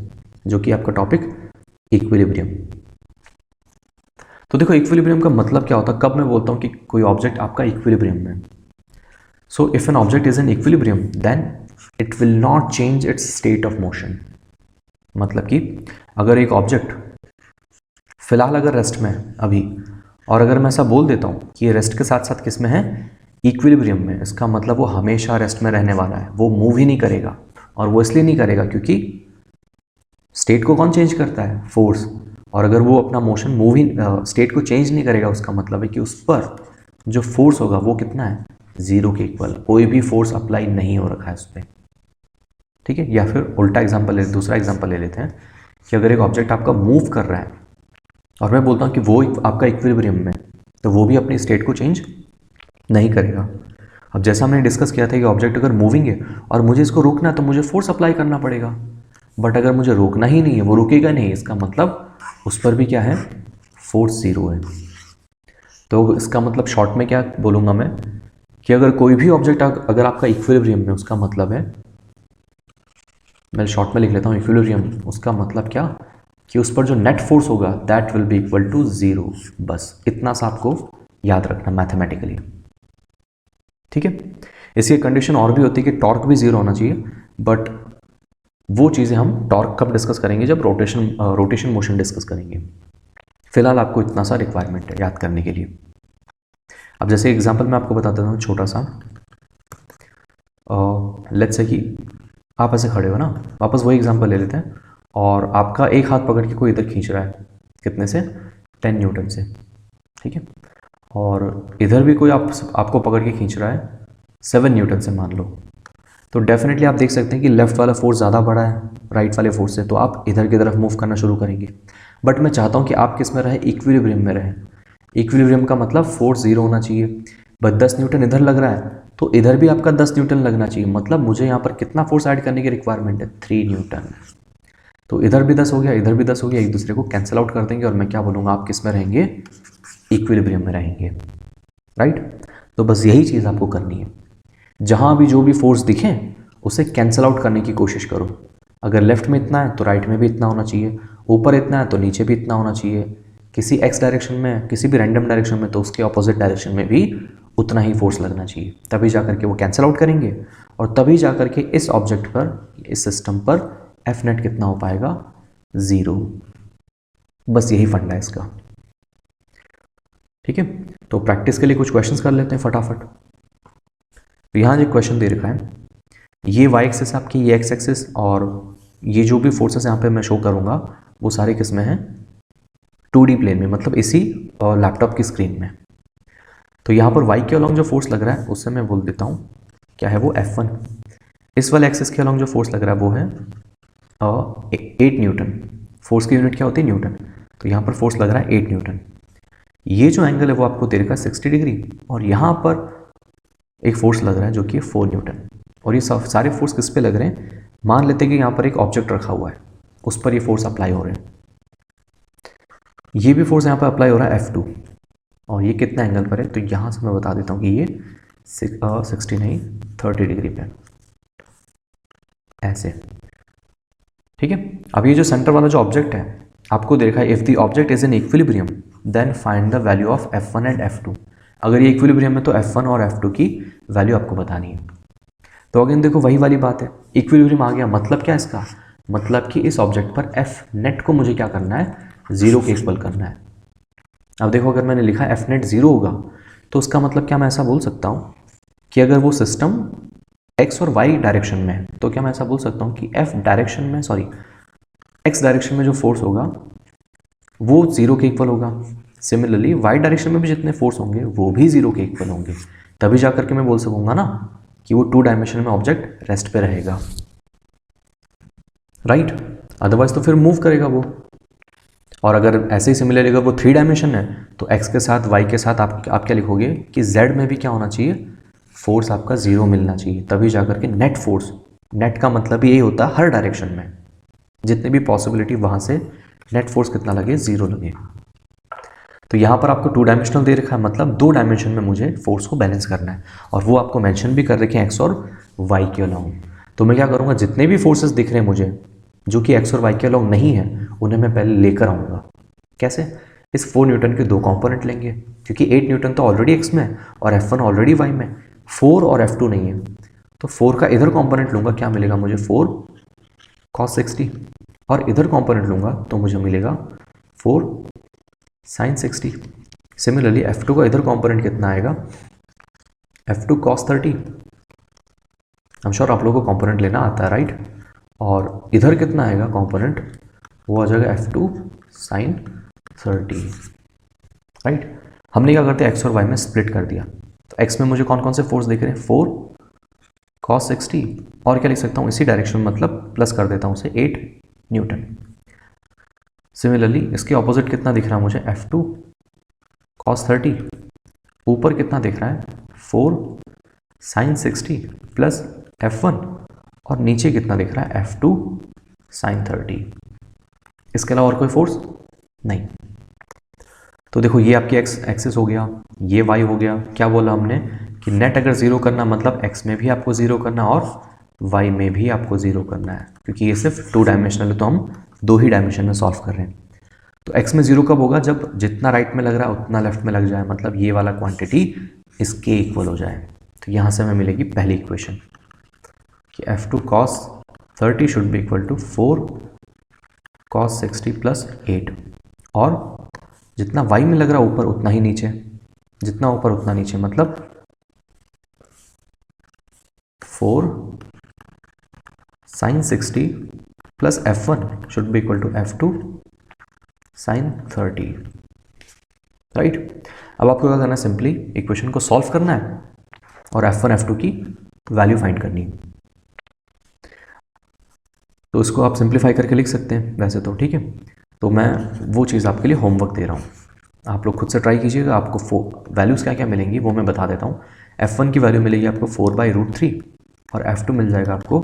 जो कि आपका टॉपिक इक्विलिब्रियम। तो देखो इक्विलिब्रियम का मतलब क्या होता है, कब मैं बोलता हूँ कि कोई ऑब्जेक्ट आपका इक्विलिब्रियम में। So if an object is in equilibrium then it will not change its state of motion. मतलब कि अगर एक ऑब्जेक्ट फिलहाल अगर रेस्ट में है अभी, और अगर मैं ऐसा बोल देता हूँ कि ये रेस्ट के साथ साथ किस में है, इक्विलिब्रियम में, इसका मतलब वो हमेशा रेस्ट में रहने वाला है, वो मूव ही नहीं करेगा। और वो इसलिए नहीं करेगा क्योंकि स्टेट को कौन चेंज करता है, फोर्स। और अगर वो अपना मोशन मूविंग स्टेट को चेंज नहीं करेगा, उसका मतलब है कि उस पर जो फोर्स होगा वो कितना है, जीरो के इक्वल, कोई भी फोर्स अप्लाई नहीं हो रखा है उस पर। ठीक है, या फिर उल्टा एग्जांपल दूसरा एग्जांपल ले लेते हैं कि अगर एक ऑब्जेक्ट आपका मूव कर रहा है और मैं बोलता हूँ कि वो आपका इक्विलिब्रियम में, तो वो भी अपनी स्टेट को चेंज नहीं करेगा। अब जैसा हमने डिस्कस किया था कि ऑब्जेक्ट अगर मूविंग है और मुझे इसको रोकना है तो मुझे फोर्स अप्लाई करना पड़ेगा, बट अगर मुझे रोकना ही नहीं है, वो रुकेगा नहीं, इसका मतलब उस पर भी क्या है, फोर्स जीरो है। तो इसका मतलब शॉर्ट में क्या बोलूँगा मैं, कि अगर कोई भी ऑब्जेक्ट अगर आपका इक्विलिब्रियम में, उसका मतलब है, मैं शॉर्ट में लिख लेता हूँ इक्विलिब्रियम, उसका मतलब क्या, कि उस पर जो नेट फोर्स होगा that will be equal to zero. बस इतना सा आपको याद रखना मैथमेटिकली। ठीक है, इसकी कंडीशन और भी होती है कि टॉर्क भी जीरो होना चाहिए, बट वो चीज़ें हम टॉर्क कब डिस्कस करेंगे, जब रोटेशन मोशन डिस्कस करेंगे। फिलहाल आपको इतना सा रिक्वायरमेंट है याद करने के लिए। अब जैसे एग्जांपल मैं आपको बता देता हूँ छोटा सा, लेट्स से कि आप ऐसे खड़े हो ना, वापस वही एग्जांपल ले लेते हैं, और आपका एक हाथ पकड़ के कोई इधर खींच रहा है, कितने से, 10 न्यूटन से। ठीक है, और इधर भी कोई आपको पकड़ के खींच रहा है 7 न्यूटन से मान लो, तो डेफिनेटली आप देख सकते हैं कि लेफ्ट वाला फोर्स ज़्यादा बड़ा है राइट वाले फोर्स से, तो आप इधर की तरफ मूव करना शुरू करेंगे। बट मैं चाहता हूँ कि आप किस में रहे, इक्विलिब्रियम में रहे। इक्विलिब्रियम का मतलब फोर्स जीरो होना चाहिए, बट 10 न्यूटन इधर लग रहा है तो इधर भी आपका 10 न्यूटन लगना चाहिए, मतलब मुझे यहाँ पर कितना फोर्स ऐड करने की रिक्वायरमेंट है, 3 न्यूटन। तो इधर भी 10 हो गया, इधर भी 10 हो गया, एक दूसरे को कैंसिल आउट कर देंगे, और मैं क्या बोलूँगा, आप किस में रहेंगे, इक्विलिब्रियम में रहेंगे। राइट, तो बस यही चीज़ आपको करनी है, जहाँ भी जो भी फोर्स दिखे उसे कैंसिल आउट करने की कोशिश करो। अगर लेफ्ट में इतना है तो राइट में भी इतना होना चाहिए, ऊपर इतना है तो नीचे भी इतना होना चाहिए, किसी एक्स डायरेक्शन में, किसी भी रैंडम डायरेक्शन में, तो उसके ऑपोजिट डायरेक्शन में भी उतना ही फोर्स लगना चाहिए, तभी जा करके वो कैंसिल आउट करेंगे, और तभी जा करके इस ऑब्जेक्ट पर, इस सिस्टम पर एफ नेट कितना हो पाएगा, ज़ीरो। बस यही फंडा है इसका। ठीक है, तो प्रैक्टिस के लिए कुछ क्वेश्चंस कर लेते हैं फटाफट। तो यहाँ जो क्वेश्चन दे रखा है, ये वाई एक्सिस आपकी, ये एक्स एक्सिस, और ये जो भी फोर्सेस यहाँ पे मैं शो करूँगा वो सारे किस में हैं, 2D प्लेन में, मतलब इसी लैपटॉप की स्क्रीन में। तो यहाँ पर वाई के अलॉन्ग जो फोर्स लग रहा है उससे मैं बोल देता हूँ क्या है वो, F1। इस वाले एक्सिस के अलॉन्ग जो फोर्स लग रहा है वो है 8 न्यूटन। फोर्स की यूनिट क्या होती है, न्यूटन। तो यहाँ पर फोर्स लग रहा है 8 न्यूटन। ये जो एंगल है वो आपको दे रखा है 60 डिग्री, और यहाँ पर एक फोर्स लग रहा है जो कि 4 न्यूटन। और ये सब सारे फोर्स किस पे लग रहे हैं? मान लेते हैं कि यहाँ पर एक ऑब्जेक्ट रखा हुआ है, उस पर ये फोर्स अप्लाई हो रहे हैं। ये भी फोर्स यहाँ पर अप्लाई हो रहा है F2, और ये कितना एंगल पर है? तो यहाँ से मैं बता देता हूँ कि ये 60 नहीं 30 डिग्री पे, ऐसे। ठीक है। अब ये जो सेंटर वाला जो ऑब्जेक्ट है आपको देखा है, if the object is in equilibrium then find the value of F1 and F2। अगर ये इक्विलिब्रियम है तो F1 और F2 की वैल्यू आपको बतानी है। तो अगेन देखो वही वाली बात है, इक्विलिब्रियम आ गया, मतलब क्या इसका? मतलब कि इस ऑब्जेक्ट पर F नेट को मुझे क्या करना है? 0 के इक्वल करना है। अब देखो अगर मैंने लिखा F नेट 0 होगा तो उसका मतलब क्या मैं ऐसा बोल सकता हूँ कि अगर वो सिस्टम x और y डायरेक्शन में है तो क्या मैं ऐसा बोल सकता हूँ कि x डायरेक्शन में जो फोर्स होगा वो 0 के इक्वल होगा। सिमिलरली y डायरेक्शन में भी जितने फोर्स होंगे वो भी 0 के इक्वल होंगे, तभी जाकर के मैं बोल सकूंगा ना कि वो 2 डायमेंशन में ऑब्जेक्ट रेस्ट पे रहेगा, राइट। अदरवाइज तो फिर मूव करेगा वो। और अगर ऐसे ही सिमिलरली अगर वो 3 डायमेंशन है तो x के साथ y के साथ आप क्या लिखोगे कि z में भी क्या होना चाहिए? फोर्स आपका 0 मिलना चाहिए, तभी जाकर के नेट फोर्स, नेट का मतलब यही होता है हर डायरेक्शन में जितने भी पॉसिबिलिटी वहाँ से नेट फोर्स कितना लगे? 0 लगे। तो यहाँ पर आपको 2 डायमेंशनल दे रखा है, मतलब 2 डायमेंशन में मुझे फोर्स को बैलेंस करना है, और वो आपको मेंशन भी कर रखे हैं x और y के अलाउंग। तो मैं क्या करूँगा, जितने भी फोर्सेस दिख रहे हैं मुझे जो कि x और y के अलाउंग नहीं है उन्हें मैं पहले लेकर आऊँगा। कैसे? इस 4 न्यूटन के 2 कॉम्पोनेंट लेंगे, क्योंकि 8 न्यूटन तो ऑलरेडी x में है और F1 ऑलरेडी y में, 4 और F2 नहीं है। तो 4 का इधर कॉम्पोनेंट लूँगा, क्या मिलेगा मुझे? 4 cos 60, और इधर कॉम्पोनेंट लूँगा तो मुझे मिलेगा 4 sin 60। सिमिलरली F2 का इधर कॉम्पोनेंट कितना आएगा? F2 cos 30। I am sure आप लोगों को कॉम्पोनेंट लेना आता है, राइट। और इधर कितना आएगा कॉम्पोनेंट? वो आ जाएगा F2 sin 30, राइट। हमने क्या करते हैं, x और y में स्प्लिट कर दिया। तो x में मुझे कौन कौन से फोर्स दिख रहे हैं? 4 cos 60, और क्या लिख सकता हूँ इसी डायरेक्शन में, मतलब प्लस कर देता हूँ उसे 8 न्यूटन। सिमिलरली इसके ऑपोजिट कितना दिख रहा है मुझे? F2 cos 30, ऊपर कितना दिख रहा है? 4 sin 60 प्लस F1, और नीचे कितना दिख रहा है? F2 sin 30। इसके अलावा और कोई फोर्स नहीं। तो देखो ये आपकी x एक्सिस हो गया, ये y हो गया। क्या बोला हमने कि नेट अगर 0 करना मतलब x में भी आपको 0 करना और y में भी आपको 0 करना है, क्योंकि ये सिर्फ 2 डायमेंशनल है तो हम 2 ही डायमेंशन में सॉल्व कर रहे हैं। तो x में 0 कब होगा? जब जितना राइट में लग रहा है उतना लेफ्ट में लग जाए, मतलब ये वाला क्वांटिटी इसके इक्वल हो जाए। तो यहाँ से हमें मिलेगी पहली इक्वेशन कि F2 cos 30 should be equal to 4 cos 60 plus 8, और जितना y में लग रहा है ऊपर उतना ही नीचे, जितना ऊपर उतना नीचे, मतलब 4 sin 60 plus F1 should be equal to F2 sin 30, right. अब आपको क्या करना है? सिंपली इक्वेशन को सॉल्व करना है और F1 F2 की वैल्यू फाइंड करनी है। तो इसको आप सिंप्लीफाई करके लिख सकते हैं वैसे तो, ठीक है। तो मैं वो चीज़ आपके लिए होमवर्क दे रहा हूँ, आप लोग खुद से ट्राई कीजिएगा। आपको वैल्यूज़ क्या क्या मिलेंगी वो मैं बता देता हूँ। F1 की वैल्यू मिलेगी आपको 4/√3, और F2 मिल जाएगा आपको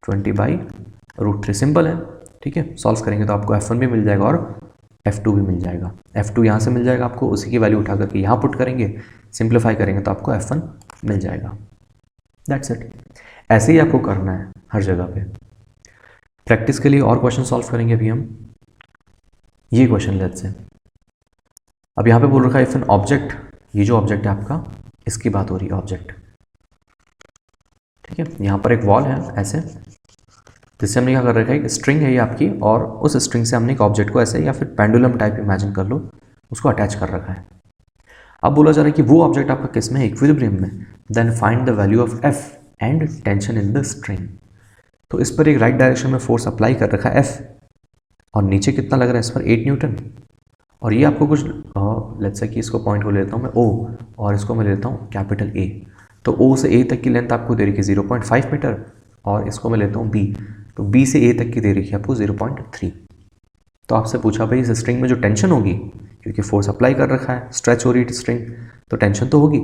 20/√3। सिंपल है, ठीक है। सॉल्व करेंगे तो आपको F1 भी मिल जाएगा और F2 भी मिल जाएगा। F2 यहाँ से मिल जाएगा आपको, उसी की वैल्यू उठा करके यहाँ पुट करेंगे, सिंप्लीफाई करेंगे तो आपको F1 मिल जाएगा। That's it. ऐसे ही आपको करना है हर जगह पे। प्रैक्टिस के लिए और क्वेश्चन सॉल्व करेंगे अभी हम। ये क्वेश्चन लेट्स से, अब यहाँ पे बोल रखा है इफ एन ऑब्जेक्ट, ये जो ऑब्जेक्ट है आपका इसकी बात हो रही है, ऑब्जेक्ट, ठीक है। यहाँ पर एक वॉल है ऐसे, जिससे हमने क्या कर रखा है, एक स्ट्रिंग है ये आपकी, और उस स्ट्रिंग से हमने एक ऑब्जेक्ट को ऐसे या फिर पेंडुलम टाइप इमेजिन कर लो, उसको अटैच कर रखा है। अब बोला जा रहा है कि वो ऑब्जेक्ट आपका किस में है? इक्विलिब्रियम में। Then find the value of F and tension in the string. तो इस पर एक राइट डायरेक्शन में फोर्स अप्लाई कर रखा है F, और नीचे कितना लग रहा है इस पर? 8 न्यूटन। और ये आपको कुछ लेट्स से कि इसको पॉइंट को ले लेता हूँ मैं O, और इसको मैं ले लेता हूँ कैपिटल A। तो O से A तक की लेंथ आपको दे रखी है 0.5 मीटर, और इसको मैं लेता हूँ B, तो B से A तक की दे रखी है आपको 0.3। तो आपसे पूछा भाई इस स्ट्रिंग में जो टेंशन होगी, क्योंकि फोर्स अप्लाई कर रखा है, स्ट्रेच हो रही है स्ट्रिंग, तो टेंशन तो होगी,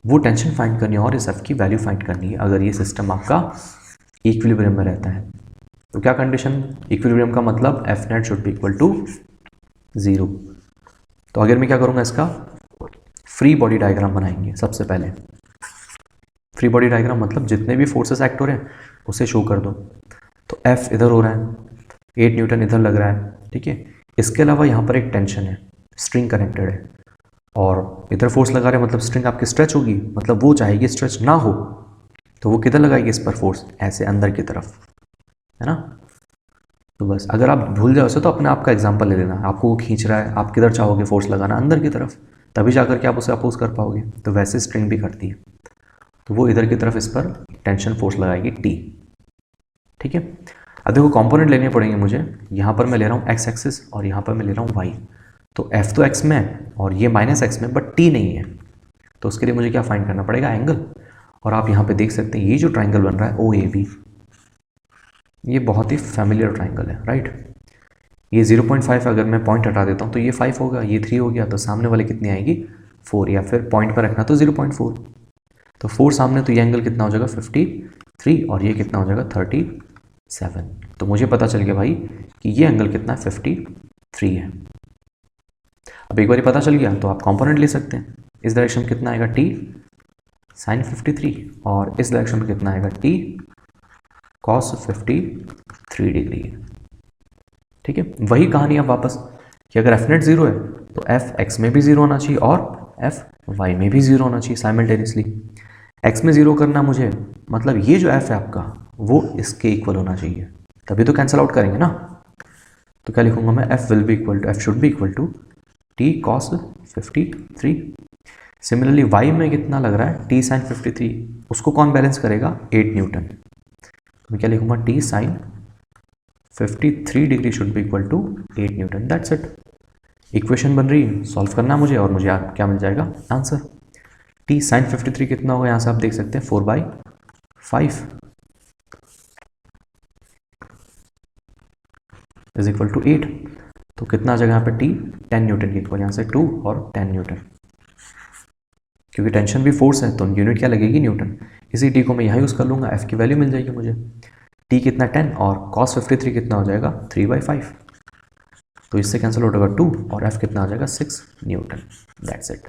वो टेंशन फाइंड करनी है और इस एफ की वैल्यू फाइंड करनी है अगर ये सिस्टम आपका इक्विलिब्रियम में रहता है। तो क्या कंडीशन, इक्विलिब्रियम का मतलब F net should be equal to 0। तो अगर मैं क्या करूँगा, इसका फ्री बॉडी डायग्राम बनाएंगे। सबसे पहले फ्री बॉडी डायग्राम मतलब जितने भी फोर्सेस एक्ट हो रहे हैं उसे शो कर दो। तो एफ इधर हो रहा है, 8 न्यूटन इधर लग रहा है, ठीक है। इसके अलावा यहाँ पर एक टेंशन है, स्ट्रिंग कनेक्टेड है, और इधर फोर्स लगा रहे हैं, मतलब स्ट्रिंग आपकी स्ट्रेच होगी, मतलब वो चाहेगी स्ट्रेच ना हो, तो वो किधर लगाएगी इस पर फोर्स, ऐसे अंदर की तरफ, है ना। तो बस अगर आप भूल जाओ उसे तो अपने आप का एग्जांपल ले लेना, आपको वो खींच रहा है, आप किधर चाहोगे फोर्स लगाना, अंदर की तरफ, तभी जाकर के आप उसे अपोज कर पाओगे। तो वैसे स्ट्रिंग भी करती है, तो वो इधर की तरफ इस पर टेंशन फोर्स लगाएगी टी, ठीक है। अब देखो कंपोनेंट लेने पड़ेंगे मुझे, यहाँ पर मैं ले रहा हूँ एक्स एक्सिस और यहाँ पर मैं ले रहा हूँ वाई। तो एफ तो एक्स में है और ये माइनस एक्स में, बट टी नहीं है, तो उसके लिए मुझे क्या फाइंड करना पड़ेगा, एंगल। और आप यहाँ पे देख सकते हैं ये जो ट्राइंगल बन रहा है ओ ए बी, ये बहुत ही फैमिलियर ट्राइंगल है, राइट। ये 0.5 अगर मैं पॉइंट हटा देता हूँ तो ये 5 होगा, ये 3 हो गया, तो सामने वाले कितनी आएगी 4, या फिर पॉइंट पर रखना तो 0.4। तो 4 सामने, तो ये एंगल कितना हो जाएगा 53 और ये कितना हो जाएगा 37। तो मुझे पता चल गया भाई कि ये एंगल कितना 53 है। अब एक बार पता चल गया तो आप कंपोनेंट ले सकते हैं। इस डायरेक्शन में कितना आएगा टी साइन 53 और इस डायरेक्शन में कितना आएगा टी कॉस 53 डिग्री, ठीक है। वही कहानी अब वापस कि अगर एफ नेट 0 है तो एफ एक्स में भी 0 होना चाहिए और एफ वाई में भी 0 होना चाहिए साइमल्टेनियसली। एक्स में 0 करना मुझे, मतलब ये जो एफ है आपका वो इसके इक्वल होना चाहिए, तभी तो कैंसिल आउट करेंगे ना। तो क्या लिखूंगा मैं, F will be equal to, F should be equal to T cos 53। Similarly Y में कितना लग रहा है टी साइन 53, उसको कौन बैलेंस करेगा 8 न्यूटन। मैं क्या लिखूंगा T sine 53 degree should be equal to 8 newton, that's it. Equation बन रही है, सॉल्व करना मुझे और मुझे क्या मिल जाएगा आंसर। टी साइन 53 कितना होगा, यहाँ से आप देख सकते हैं 4/5 इज इक्वल टू 8। तो कितना आ जाएगा यहाँ पे टी 10 न्यूटन के इक्वल, यहाँ से 2 और 10 न्यूटन, क्योंकि टेंशन भी फोर्स है तो यूनिट क्या लगेगी न्यूटन। इसी टी को मैं यहाँ यूज़ कर लूँगा, एफ की वैल्यू मिल जाएगी मुझे। टी कितना 10 और cos 53 कितना हो जाएगा 3/5, तो इससे कैंसिल हो जाएगा 2 और एफ कितना आ जाएगा 6 न्यूटन, दैट्स इट।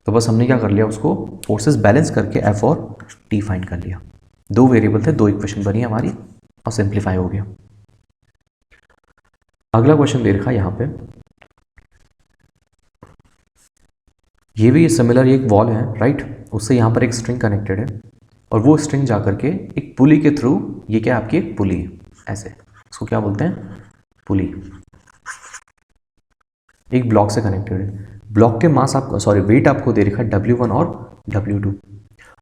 तो बस हमने क्या कर लिया, उसको फोर्सेस बैलेंस करके एफ और टी फाइंड कर लिया। 2 वेरिएबल थे, 2 इक्वेशन बनी हमारी और सिंप्लीफाई हो गया। अगला क्वेश्चन दे रखा है यहाँ पे, ये भी सिमिलर एक वॉल है, राइट। उससे यहाँ पर एक स्ट्रिंग कनेक्टेड है और वो स्ट्रिंग जाकर के एक पुली के थ्रू, ये क्या आपकी एक पुली है, ऐसे इसको क्या बोलते हैं पुली, एक ब्लॉक से कनेक्टेड है। ब्लॉक के मास आपको, सॉरी वेट आपको दे रखा है W1 और W2,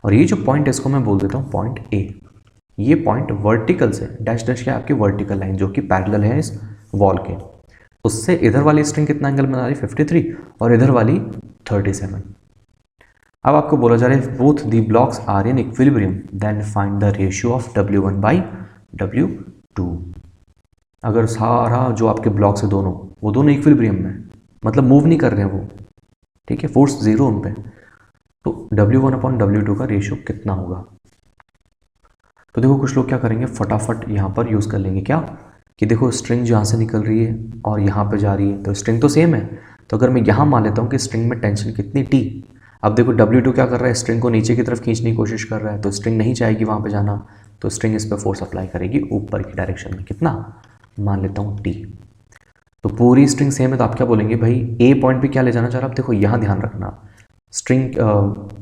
और ये जो पॉइंट है इसको मैं बोल देता हूँ पॉइंट A। ये पॉइंट वर्टिकल से डैश डैश क्या आपकी वर्टिकल लाइन जो कि पैरेलल है इस वॉल के, उससे इधर वाली स्ट्रिंग कितना एंगल बना रही है 53 और इधर वाली 37। अब आपको बोला जा रहा है both the blocks are in equilibrium then find the ratio of W1 by W2। अगर सारा जो आपके ब्लॉक्स है दोनों, वो दोनों इक्विलिब्रियम में, मतलब मूव नहीं कर रहे हैं वो, ठीक है, फोर्स 0 उन पे, तो W1 अपॉन W2 का रेशियो कितना होगा। तो देखो कुछ लोग क्या करेंगे, फटाफट यहाँ पर यूज़ कर लेंगे क्या कि देखो स्ट्रिंग जो यहाँ से निकल रही है और यहाँ पे जा रही है, तो स्ट्रिंग तो सेम है, तो अगर मैं यहाँ मान लेता हूँ कि स्ट्रिंग में टेंशन कितनी टी। अब देखो W2 क्या कर रहा है, स्ट्रिंग को नीचे की तरफ खींचने की कोशिश कर रहा है, तो स्ट्रिंग नहीं चाहेगी वहाँ पे जाना, तो स्ट्रिंग इस पर फोर्स अप्लाई करेगी ऊपर की डायरेक्शन में, कितना मान लेता हूँ टी। तो पूरी स्ट्रिंग सेम है, तो आप क्या बोलेंगे भाई ए पॉइंट भी क्या ले जाना चाह रहा है। आप देखो यहाँ ध्यान रखना, स्ट्रिंग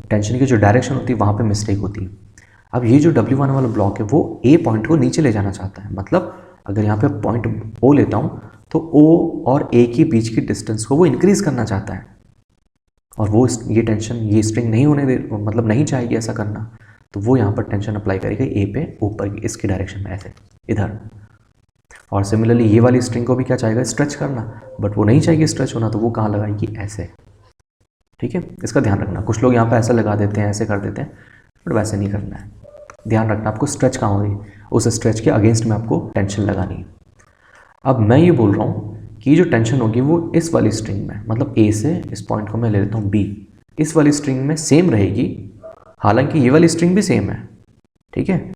टेंशन की जो डायरेक्शन होती है वहाँ पर मिस्टेक होती है। अब ये जो W1 वाला ब्लॉक है वो ए पॉइंट को नीचे ले जाना चाहता है, मतलब अगर यहाँ पे पॉइंट ओ लेता हूँ तो ओ और ए के बीच की डिस्टेंस को वो इंक्रीज करना चाहता है, और वो ये टेंशन ये स्ट्रिंग नहीं होने दे, मतलब नहीं चाहेगी ऐसा करना, तो वो यहाँ पर टेंशन अप्लाई करेगी ए पे ऊपर की इसकी डायरेक्शन में ऐसे इधर। और सिमिलरली ये वाली स्ट्रिंग को भी क्या चाहेगा स्ट्रेच करना, बट वो नहीं चाहेगी स्ट्रेच होना, तो वो कहाँ लगाएगी ऐसे, ठीक है। इसका ध्यान रखना, कुछ लोग यहाँ पे ऐसा लगा देते हैं, ऐसे कर देते हैं, बट वैसे नहीं करना है। ध्यान रखना आपको स्ट्रेच कहाँ हो रही है, उस स्ट्रेच के अगेंस्ट में आपको टेंशन लगानी है। अब मैं ये बोल रहा हूँ कि जो टेंशन होगी वो इस वाली स्ट्रिंग में, मतलब ए से इस पॉइंट को मैं ले लेता हूँ बी, इस वाली स्ट्रिंग में सेम रहेगी, हालांकि ये वाली स्ट्रिंग भी सेम है, ठीक है,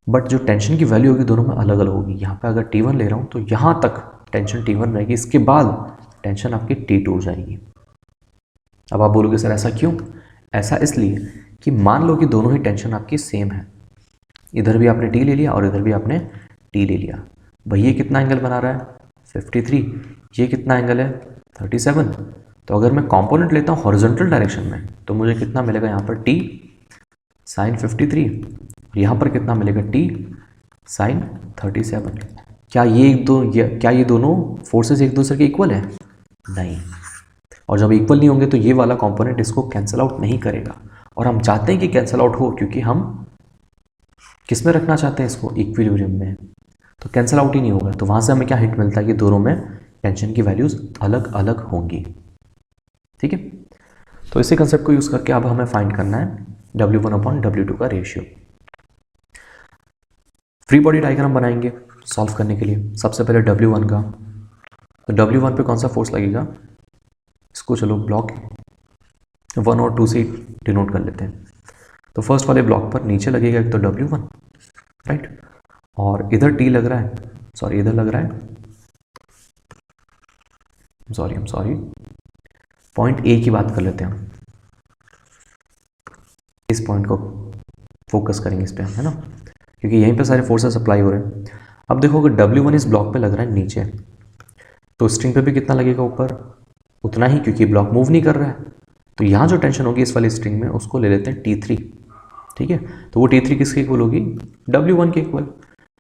बट जो टेंशन की वैल्यू होगी दोनों में अलग अलग होगी। यहाँ पे अगर T1 ले रहा हूँ तो यहाँ तक टेंशन T1 रहेगी, इसके बाद टेंशन आपकी T2 हो जाएगी। अब आप बोलोगे सर ऐसा क्यों? ऐसा इसलिए कि मान लो कि दोनों ही टेंशन आपकी सेम है, इधर भी आपने T ले लिया और इधर भी आपने T ले लिया। भाई ये कितना एंगल बना रहा है? 53। ये कितना एंगल है? 37। तो अगर मैं कॉम्पोनेंट लेता हूँ हॉरिजॉन्टल डायरेक्शन में तो मुझे कितना मिलेगा यहाँ पर? T sine 53। यहाँ पर कितना मिलेगा? T sine 37। क्या ये दोनों फोर्सेस एक दूसरे के इक्वल है? नहीं। और जब इक्वल नहीं होंगे तो ये वाला कंपोनेंट इसको कैंसिल आउट नहीं करेगा, और हम चाहते हैं कि कैंसिल आउट हो, क्योंकि हम किस में रखना चाहते हैं इसको? इक्विलिब्रियम में। तो कैंसिल आउट ही नहीं होगा, तो वहाँ से हमें क्या हिंट मिलता है कि दोनों में टेंशन की वैल्यूज़ अलग अलग होंगी। ठीक है, तो इसी कंसेप्ट को यूज़ करके अब हमें फाइंड करना है W1/W2 का रेशियो। फ्री बॉडी डायग्राम बनाएंगे सॉल्व करने के लिए। सबसे पहले W1 का, तो W1 पे कौन सा फोर्स लगेगा? इसको चलो ब्लॉक 1 और 2 से डिनोट कर लेते हैं। तो फर्स्ट वाले ब्लॉक पर नीचे लगेगा एक तो W1, राइट, और इधर T लग रहा है, सॉरी इधर लग रहा है, सॉरी पॉइंट A की बात कर लेते हैं हम, इस पॉइंट को फोकस करेंगे इस पे हम, है ना, क्योंकि यहीं पे सारे फोर्सेस अप्लाई हो रहे हैं। अब देखो अगर W1 इस ब्लॉक पे लग रहा है नीचे, तो स्ट्रिंग पे भी कितना लगेगा? ऊपर उतना ही, क्योंकि ब्लॉक मूव नहीं कर रहा है। तो यहाँ जो टेंशन होगी इस वाली स्ट्रिंग में उसको ले लेते हैं T3, ठीक है। तो वो T3 किसके इक्वल होगी? W1 के इक्वल।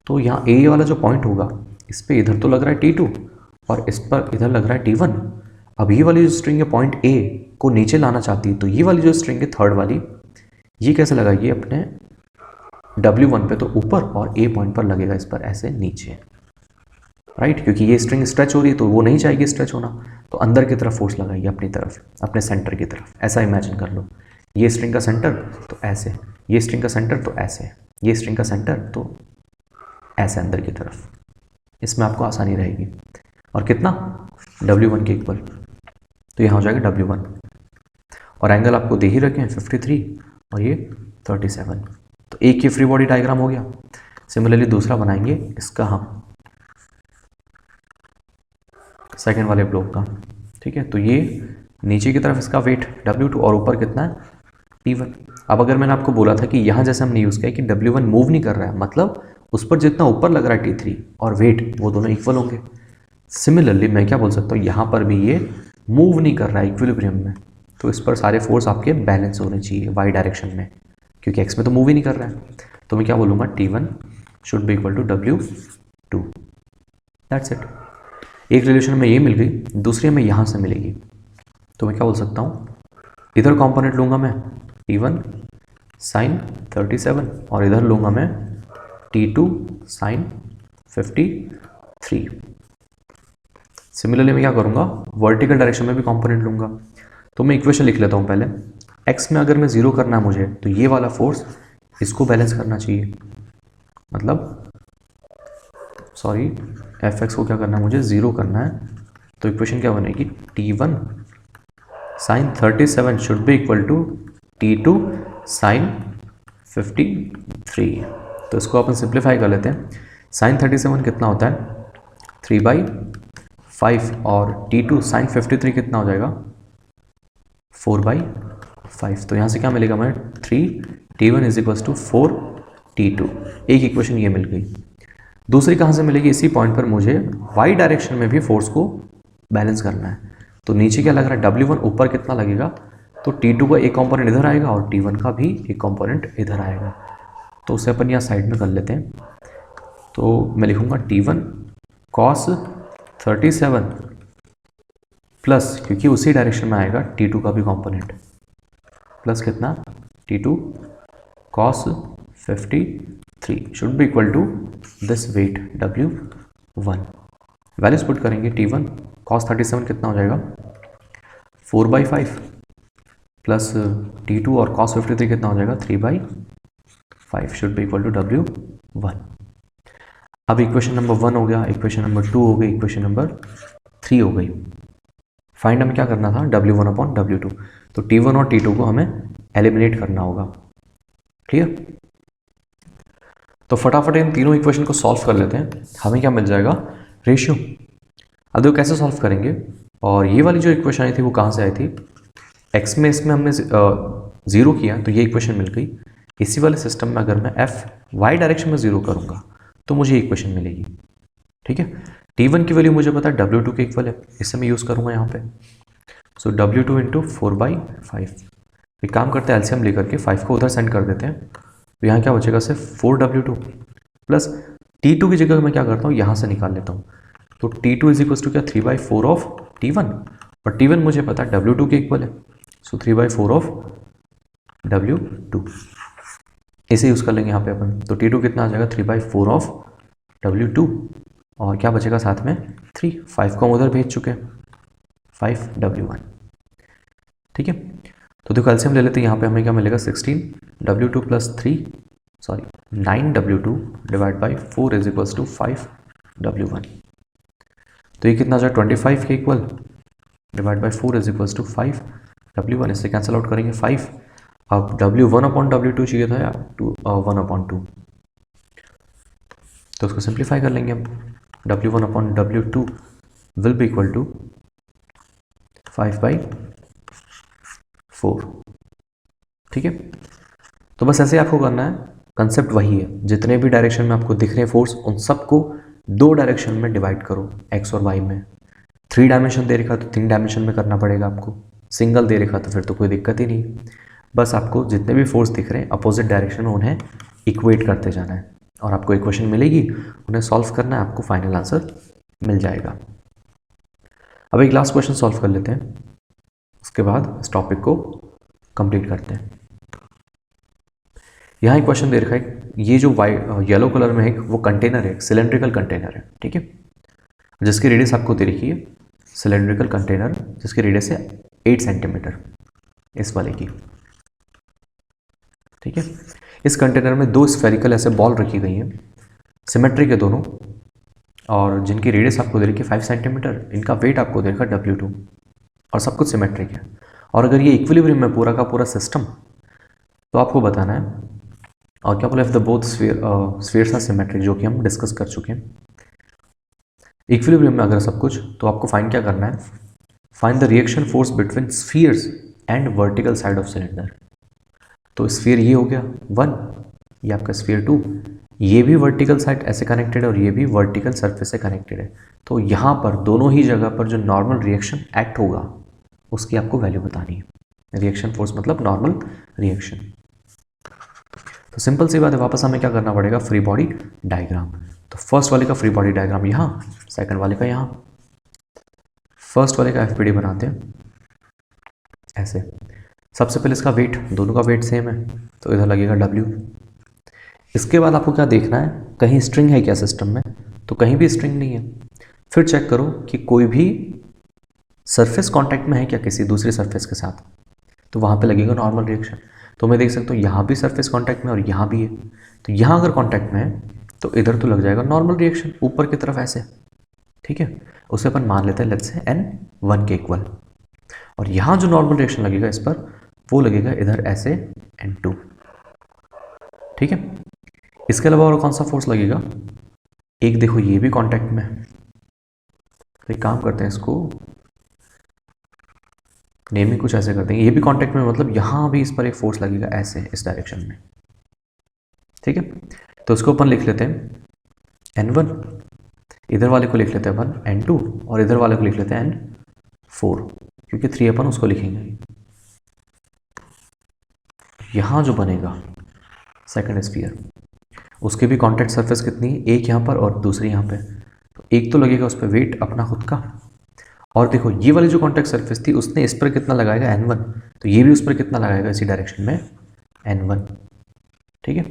तो यहाँ A वाला जो पॉइंट होगा इस पर इधर तो लग रहा है T2 और इस पर इधर लग रहा है T1। अब ये वाली जो स्ट्रिंग है पॉइंट A को नीचे लाना चाहती है, तो ये वाली जो स्ट्रिंग है थर्ड वाली, ये कैसे लगाइए? अपने W1 पे तो ऊपर और A पॉइंट पर लगेगा इस पर ऐसे नीचे, राइट, क्योंकि ये स्ट्रिंग स्ट्रेच हो रही है तो वो नहीं चाहेगी स्ट्रेच होना, तो अंदर की तरफ फोर्स लगाइए अपनी तरफ, अपने सेंटर की तरफ। ऐसा इमेजिन कर लो, ये स्ट्रिंग का सेंटर तो ऐसे, ये स्ट्रिंग का सेंटर तो ऐसे, ये स्ट्रिंग का सेंटर तो ऐसे अंदर की तरफ। इसमें आपको आसानी रहेगी। और कितना? W1 के इक्वल, तो यहाँ हो जाएगा W1, और एंगल आपको दे ही रखे हैं 53 और ये 37। तो एक ये फ्री बॉडी डायग्राम हो गया। सिमिलरली दूसरा बनाएंगे इसका हम, सेकेंड वाले ब्लॉक का, ठीक है। तो ये नीचे की तरफ इसका वेट W2 और ऊपर कितना है? T1। अब अगर मैंने आपको बोला था कि यहाँ जैसे हमने यूज़ किया कि W1 मूव नहीं कर रहा है, मतलब उस पर जितना ऊपर लग रहा है T3 और वेट वो दोनों इक्वल होंगे। सिमिलरली मैं क्या बोल सकता हूँ, यहाँ पर भी ये मूव नहीं कर रहा है इक्विलिब्रियम में, तो इस पर सारे फोर्स आपके बैलेंस होने चाहिए वाई डायरेक्शन में, क्योंकि एक्स में तो मूव ही नहीं कर रहा है। तो मैं क्या बोलूँगा? T1 should be equal to W2। That's it. एक रिलेशन में ये मिल गई, दूसरी में यहाँ से मिलेगी, तो मैं क्या बोल सकता हूँ? इधर कंपोनेंट लूँगा मैं T1 साइन 37 और इधर लूँगा मैं T2 साइन 53। सिमिलरली मैं क्या करूँगा? वर्टिकल डायरेक्शन में भी कंपोनेंट लूँगा। तो मैं इक्वेशन लिख लेता हूँ पहले। एक्स में अगर मैं ज़ीरो करना है मुझे, तो ये वाला फोर्स इसको बैलेंस करना चाहिए, मतलब सॉरी एफ एक्स को क्या करना है मुझे? ज़ीरो करना है। तो इक्वेशन क्या बनेगी? T1 sine 37 should be equal to T2 sine 53। तो इसको अपन सिंप्लीफाई कर लेते हैं। साइन 37 कितना होता है? 3/5 और T2 साइन 53 कितना हो जाएगा? 4/5। तो यहाँ से क्या मिलेगा हमें? 3 T1 is equal to 4 T2। एक इक्वेशन ये मिल गई। दूसरी कहाँ से मिलेगी? इसी पॉइंट पर मुझे वाई डायरेक्शन में भी फोर्स को बैलेंस करना है। तो नीचे क्या लग रहा है? W1, ऊपर कितना लगेगा? तो T2 का एक कंपोनेंट इधर आएगा और T1 का भी एक कंपोनेंट इधर आएगा। तो उसे अपन यहाँ साइड में कर लेते हैं। तो मैं लिखूँगा T1 cos 37 प्लस, क्योंकि उसी डायरेक्शन में आएगा T2 का भी कंपोनेंट, प्लस कितना? T2 cos 53 should be equal to this weight W1। Values put करेंगे। T1 cos 37 कितना हो जाएगा? 4/5 प्लस T2 और cos 53 कितना हो जाएगा? 3/5 should be equal to W1। अब इक्वेशन नंबर 1 हो गया, इक्वेशन नंबर 2 हो गई, इक्वेशन नंबर 3 हो गई। फाइंड हमें क्या करना था, W1/W2। तो T1 और T2 को हमें एलिमिनेट करना होगा। क्लियर? तो फटाफट इन तीनों इक्वेशन को सॉल्व कर लेते हैं। हमें क्या मिल जाएगा, रेशियो। अब देखो कैसे सॉल्व करेंगे। और ये वाली जो इक्वेशन आई थी वो कहाँ से आई थी, एक्स में इसमें हमने ज़ीरो किया तो ये इक्वेशन मिल गई। इसी वाले सिस्टम में अगर मैं एफ वाई डायरेक्शन में ज़ीरो करूँगा तो मुझे इक्वेशन मिलेगी। ठीक है, T1 की वैल्यू मुझे पता है W2 के इक्वल है, इससे मैं यूज़ करूँगा यहाँ पे। सो W2 इंटू 4/5। एक काम करते हैं, एलसीएम लेकर के 5 को उधर सेंड कर देते हैं। तो यहाँ क्या बचेगा, सिर्फ 4W2 प्लस T2 की जगह मैं क्या करता हूँ, यहाँ से निकाल लेता हूँ। तो T2 इज इक्वल टू क्या, 3/4 ऑफ T1, और T1 मुझे पता है W2 के इक्वल है। सो 3/4 ऑफ W2, इसे यूज़ कर लेंगे यहाँ पे अपन। तो T2 कितना आ जाएगा, 3/4 ऑफ W2, और क्या बचेगा साथ में 3, 5 को हम उधर भेज चुके हैं, 5W1। ठीक है, तो देखो एलसीएम ले लेते हैं। यहाँ पे हमें क्या मिलेगा, 16W2 plus 3, sorry 9W2 divide by 4 is equals to 5W1। तो ये कितना आ जाएगा, 25 के equal, divide by 4 is equals to 5W1। इससे कैंसिल आउट करेंगे 5। अब W1/W2 चाहिए था या 1/2, तो उसको सिंप्लीफाई कर लेंगे हम। W1/W2 will be equal to 5/4। ठीक है, तो बस ऐसे आपको करना है। कंसेप्ट वही है, जितने भी डायरेक्शन में आपको दिख रहे हैं फोर्स, उन सबको 2 डायरेक्शन में डिवाइड करो, एक्स और वाई में। 3 डायमेंशन दे रखा तो 3 डायमेंशन में करना पड़ेगा आपको, सिंगल दे रखा तो फिर तो कोई दिक्कत ही नहीं। बस आपको जितने भी फोर्स दिख रहे हैं अपोजिट डायरेक्शन में, उन्हें इक्वेट करते जाना है और आपको इक्वेशन मिलेगी, उन्हें सॉल्व करना है, आपको फाइनल आंसर मिल जाएगा। अब एक लास्ट क्वेश्चन सॉल्व कर लेते हैं, उसके बाद इस टॉपिक को कंप्लीट करते हैं। यहाँ एक क्वेश्चन दे रखा है, ये जो येलो कलर में है वो कंटेनर है, सिलेंड्रिकल कंटेनर है। ठीक है, जिसकी रेडियस आपको दे रखी है, सिलेंड्रिकल कंटेनर जिसकी रेडियस है 8 सेंटीमीटर, इस वाले की। ठीक है, इस कंटेनर में 2 स्फेरिकल ऐसे बॉल रखी गई हैं, सिमेट्री के दोनों, और जिनकी रेडियस आपको दे रखी है 5 सेंटीमीटर। इनका वेट आपको दे रखा है W2, और सब कुछ सिमेट्रिक है। और अगर ये इक्विलिब्रियम में पूरा का पूरा सिस्टम, तो आपको बताना है, और क्या बोला, if the both spheres are symmetric, जो कि हम डिस्कस कर चुके हैं। इक्विलिब्रियम में अगर सब कुछ, तो आपको फाइंड क्या करना है, find the reaction force between spheres and vertical side of cylinder. तो स्फीयर ये हो गया 1, ये आपका स्फीयर 2, ये भी वर्टिकल साइड ऐसे कनेक्टेड है और ये भी वर्टिकल सरफेस से कनेक्टेड है। तो यहाँ पर दोनों ही जगह पर जो नॉर्मल रिएक्शन एक्ट होगा उसकी आपको वैल्यू बतानी है। रिएक्शन फोर्स मतलब नॉर्मल रिएक्शन। तो सिंपल सी बात है, वापस हमें क्या करना पड़ेगा, फ्री बॉडी डायग्राम। तो फर्स्ट वाले का फ्री बॉडी डायग्राम यहाँ, सेकंड वाले का यहाँ। फर्स्ट वाले का एफपीडी बनाते हैं ऐसे। सबसे पहले इसका वेट, दोनों का वेट सेम है तो इधर लगेगा W। इसके बाद आपको क्या देखना है, कहीं स्ट्रिंग है क्या सिस्टम में, तो कहीं भी स्ट्रिंग नहीं है। फिर चेक करो कि कोई भी सरफेस कांटेक्ट में है क्या किसी दूसरी सरफेस के साथ, तो वहाँ पे लगेगा नॉर्मल रिएक्शन। तो मैं देख सकता हूँ यहाँ भी सरफेस कांटेक्ट में और यहाँ भी है, तो यहाँ अगर कांटेक्ट में है तो इधर तो लग जाएगा नॉर्मल रिएक्शन ऊपर की तरफ ऐसे। ठीक है, उसे अपन मान लेते हैं लेट्स से N1 के इक्वल, और यहाँ जो नॉर्मल रिएक्शन लगेगा इस पर, वो लगेगा इधर ऐसे N2। ठीक है, इसके अलावा और कौन सा फोर्स लगेगा, एक देखो ये भी कांटेक्ट में है, तो एक काम करते हैं, इसको नेमिंग कुछ ऐसे करते हैं, ये भी कांटेक्ट में, मतलब यहाँ भी इस पर एक फोर्स लगेगा ऐसे इस डायरेक्शन में। ठीक है, तो उसको अपन लिख लेते हैं N1, इधर वाले को लिख लेते हैं अपन N2, और इधर वाले को लिख लेते हैं N4, क्योंकि 3 अपन उसको लिखेंगे। यहाँ जो बनेगा सेकंड स्फीयर, उसके भी कांटेक्ट सरफेस कितनी है, एक यहाँ पर और दूसरी यहाँ पे, तो एक तो लगेगा उस पर वेट अपना खुद का, और देखो ये वाली जो कांटेक्ट सरफेस थी उसने इस पर कितना लगाएगा N1, तो ये भी उस पर कितना लगाएगा इसी डायरेक्शन में N1। ठीक है,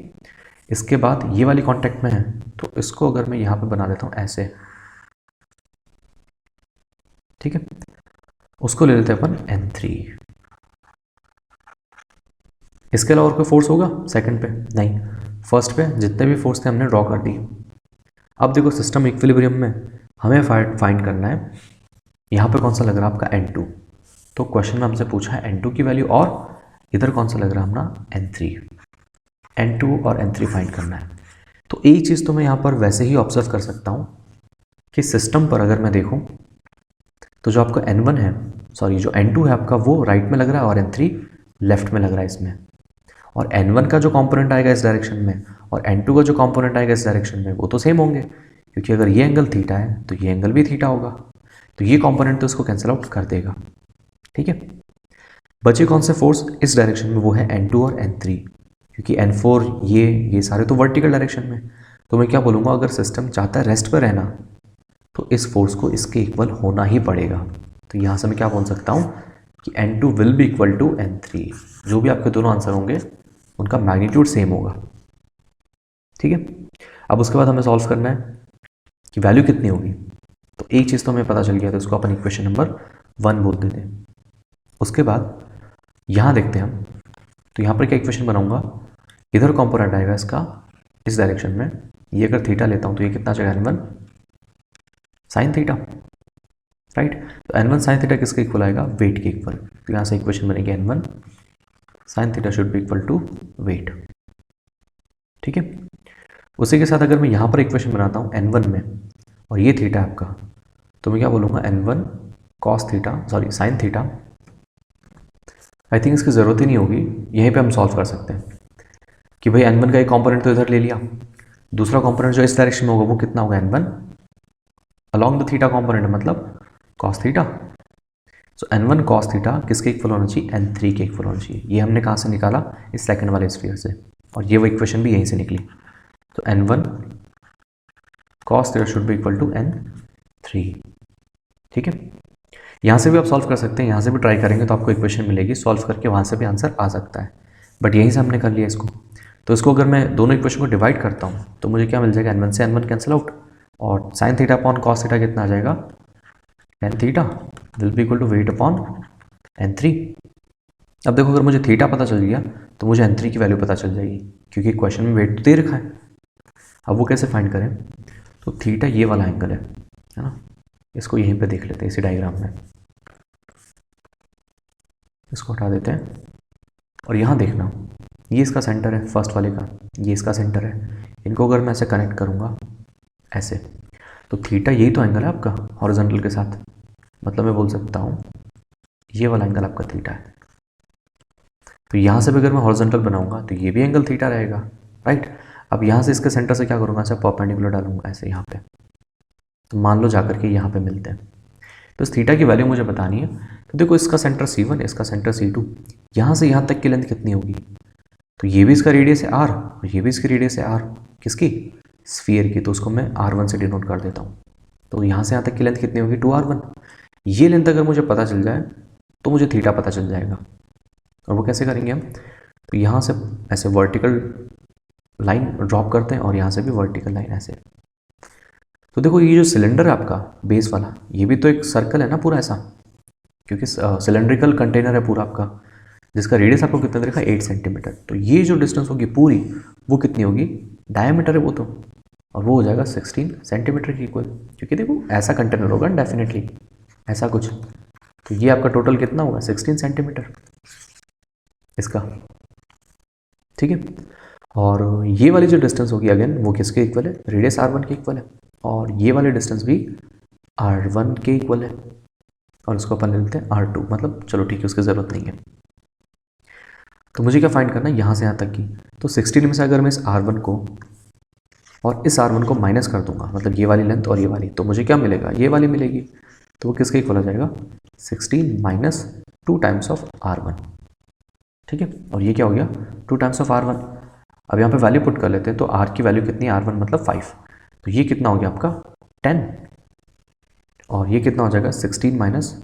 इसके बाद ये वाली कांटेक्ट में है तो इसको अगर मैं यहाँ पे बना देता हूँ ऐसे, ठीक है, उसको ले लेते हैं अपन N3। इसके अलावा और कोई फोर्स होगा सेकंड पे, नहीं, फर्स्ट पे जितने भी फोर्स थे हमने ड्रॉ कर दिए। अब देखो सिस्टम इक्विलिब्रियम में हमें फाइंड करना है यहाँ पे कौन सा लग रहा है आपका N2। तो क्वेश्चन में हमसे पूछा है N2 की वैल्यू, और इधर कौन सा लग रहा है अपना N3। N2 और N3 फाइंड करना है। तो एक चीज़ तो मैं यहाँ पर वैसे ही ऑब्जर्व कर सकता हूँ कि सिस्टम पर अगर मैं देखूँ तो जो आपका N1 है, सॉरी जो N2 है आपका, वो राइट में लग रहा है और N3 लेफ्ट में लग रहा है इसमें। और N1 का जो कंपोनेंट आएगा इस डायरेक्शन में और N2 का जो कंपोनेंट आएगा इस डायरेक्शन में वो तो सेम होंगे, क्योंकि अगर ये एंगल थीटा है तो ये एंगल भी थीटा होगा। तो ये कंपोनेंट तो इसको कैंसिल आउट कर देगा। ठीक है, बचे कौन से फोर्स इस डायरेक्शन में, वो है N2 और N3, क्योंकि N4 ये सारे तो वर्टिकल डायरेक्शन में। तो मैं क्या बोलूँगा, अगर सिस्टम चाहता है रेस्ट पर रहना तो इस फोर्स को इसके इक्वल होना ही पड़ेगा। तो यहाँ से मैं क्या बोल सकता हूँ कि N2 will be equal to N3। जो भी आपके दोनों आंसर होंगे उनका मैग्नीट्यूड सेम होगा। ठीक है, अब उसके बाद हमें सॉल्व करना है कि वैल्यू कितनी होगी। तो एक चीज़ तो हमें पता चल गया, तो इसको अपन इक्वेशन नंबर 1 बोल देते हैं। उसके बाद यहाँ देखते हैं हम, तो यहाँ पर क्या इक्वेशन बनाऊंगा, इधर कॉम्पोनेंट आएगा इसका इस डायरेक्शन में, ये अगर थीटा लेता हूँ तो ये कितना आ जाएगा N1 साइन थीटा, राइट। तो N1 साइन थीटा किसके इक्वल आएगा, वेट के इक्वल। तो यहाँ से इक्वेशन बनेगी N1 sine theta should be equal to weight. ठीक है, उसी के साथ अगर मैं यहाँ पर इक्वेशन बनाता हूँ N1 में और ये थीटा आपका, तो मैं क्या बोलूँगा N1 cos theta, sorry sine theta. I think इसकी ज़रूरत ही नहीं होगी, यहीं पे हम सॉल्व कर सकते हैं कि भाई N1 का एक कंपोनेंट तो इधर ले लिया, दूसरा कंपोनेंट जो इस डायरेक्शन में होगा वो कितना होगा N1 along the theta component, मतलब कॉस थीटा। सो N1 कॉस थीटा किसके इक्वल होना चाहिए, N3 के इक्वल होना चाहिए। ये हमने कहाँ से निकाला, इस सेकंड वाले स्फीयर से, और ये वो इक्वेशन भी यहीं से निकली। तो N1 cos theta should be equal to N3। ठीक है, यहाँ से भी आप सॉल्व कर सकते हैं, यहाँ से भी ट्राई करेंगे तो आपको इक्वेशन मिलेगी, सॉल्व करके वहाँ से भी आंसर आ सकता है, बट यहीं से हमने कर लिया इसको। तो इसको अगर मैं दोनों इक्वेशन को डिवाइड करता हूँ तो मुझे क्या मिल जाएगा, N1 से N1 कैंसिल आउट, और sine theta upon cos theta कितना आ जाएगा, N theta will be equal to weight upon N3। अब देखो अगर मुझे थीटा पता चल गया तो मुझे N3 की वैल्यू पता चल जाएगी, क्योंकि क्वेश्चन में वेट दे रखा है। अब वो कैसे फाइंड करें, तो थीटा ये वाला एंगल है ना, इसको यहीं पे देख लेते हैं इसी डायग्राम में, इसको हटा देते हैं। और यहाँ देखना, ये इसका सेंटर है फर्स्ट वाले का, ये इसका सेंटर है। इनको अगर मैं ऐसे कनेक्ट करूँगा ऐसे, तो थीटा यही तो एंगल है आपका हॉरिजॉन्टल के साथ, मतलब मैं बोल सकता हूँ ये वाला एंगल आपका थीटा है। तो यहाँ से भी अगर मैं हॉरिजॉन्टल बनाऊंगा तो ये भी एंगल थीटा रहेगा, राइट। अब यहाँ से इसके सेंटर से क्या करूँगा, अच्छा परपेंडिकुलर डालूंगा ऐसे यहाँ पे, तो मान लो जाकर के यहाँ पे मिलते हैं। तो इस थीटा की वैल्यू मुझे बतानी है। तो देखो इसका सेंटर C1, इसका सेंटर C2, यहाँ से यहाँ तक की लेंथ कितनी होगी, तो ये भी इसका रेडियस है R और ये भी इसकी रेडियस है R, किसकी, स्फीयर की। तो उसको मैं R1 से डिनोट कर देता हूँ। तो यहाँ से यहाँ तक की लेंथ कितनी होगी, 2R1। ये लेंथ अगर मुझे पता चल जाए तो मुझे थीटा पता चल जाएगा। और वो कैसे करेंगे हम, तो यहाँ से ऐसे वर्टिकल लाइन ड्रॉप करते हैं और यहाँ से भी वर्टिकल लाइन ऐसे। तो देखो ये जो सिलेंडर है आपका बेस वाला, ये भी तो एक सर्कल है ना पूरा ऐसा, क्योंकि सिलेंड्रिकल कंटेनर है पूरा आपका, जिसका रेडियस आपको कितना देखा, 8 सेंटीमीटर। तो ये जो डिस्टेंस होगी पूरी वो कितनी होगी, डायमीटर है वो तो, और वो हो जाएगा 16 सेंटीमीटर की इक्वल, क्योंकि देखो ऐसा कंटेनर होगा डेफिनेटली ऐसा कुछ। तो ये आपका टोटल कितना होगा, 16 सेंटीमीटर इसका। ठीक है, और ये वाली जो डिस्टेंस होगी अगेन वो किसके इक्वल है, रेडियस R1 के इक्वल है, और ये वाली डिस्टेंस भी R1 के इक्वल है, और उसको अपन ले लेते हैं R2, मतलब चलो ठीक है उसकी ज़रूरत नहीं है। तो मुझे क्या फाइंड करना है, यहाँ से यहाँ तक की। तो 16 में से अगर मैं इस R1 को और इस R1 को माइनस कर दूंगा, मतलब ये वाली लेंथ और ये वाली, तो मुझे क्या मिलेगा, ये वाली मिलेगी। तो वो किसके इक्वल आ जाएगा, 16 माइनस 2 टाइम्स ऑफ R1। ठीक है, और ये क्या हो गया, 2 टाइम्स ऑफ R1। अब यहाँ पे वैल्यू पुट कर लेते हैं, तो R की वैल्यू कितनी है, R1 मतलब 5, तो ये कितना हो गया आपका 10, और ये कितना हो जाएगा 16 माइनस,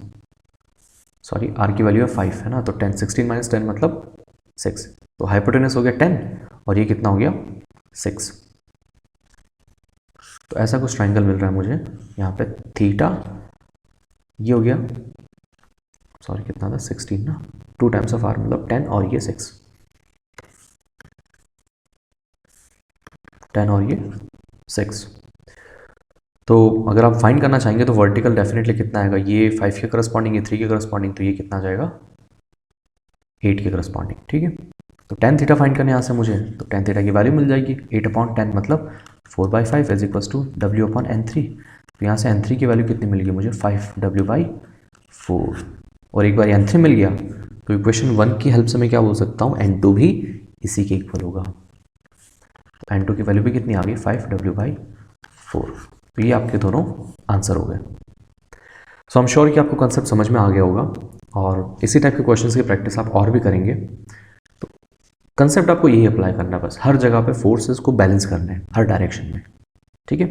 सॉरी R की वैल्यू है 5 है ना, तो 10, 16 माइनस 10 मतलब 6, तो हाइपोटेनस हो गया 10 और ये कितना हो गया 6। तो ऐसा कुछ ट्राइंगल मिल रहा है मुझे यहाँ पे, थीटा ये हो गया, सॉरी कितना था 16 ना, 2 टाइम्स ऑफ R मतलब 10 और ये 6, 10 और ये 6। तो अगर आप फाइंड करना चाहेंगे तो वर्टिकल डेफिनेटली कितना आएगा, ये 5 के करस्पॉन्डिंग, ये 3 के करस्पॉन्डिंग, तो ये कितना आ जाएगा 8 के करस्पॉन्डिंग, ठीक है। तो टेन थीटा फाइंड करने यहाँ से मुझे, तो टेन थीटा की वैल्यू मिल जाएगी 8/10 मतलब 4/5 इज इक्वल्स टू W/N3। तो यहाँ से N3 की वैल्यू कितनी मिल गई मुझे 5W/4। और एक बार N3 मिल गया तो इक्वेशन 1 की हेल्प से मैं क्या बोल सकता हूँ, N2 भी इसी के इक्वल होगा। तो N2 की वैल्यू भी कितनी आ गई 5W/4। तो ये आपके दोनों आंसर हो गए। सो आई एम श्योर कि आपको कंसेप्ट समझ में आ गया होगा और इसी टाइप के क्वेश्चंस की प्रैक्टिस आप और भी करेंगे। तो कंसेप्ट आपको यही अप्लाई करना है, बस हर जगह पे फोर्सेस को बैलेंस करना है हर डायरेक्शन में, ठीक है।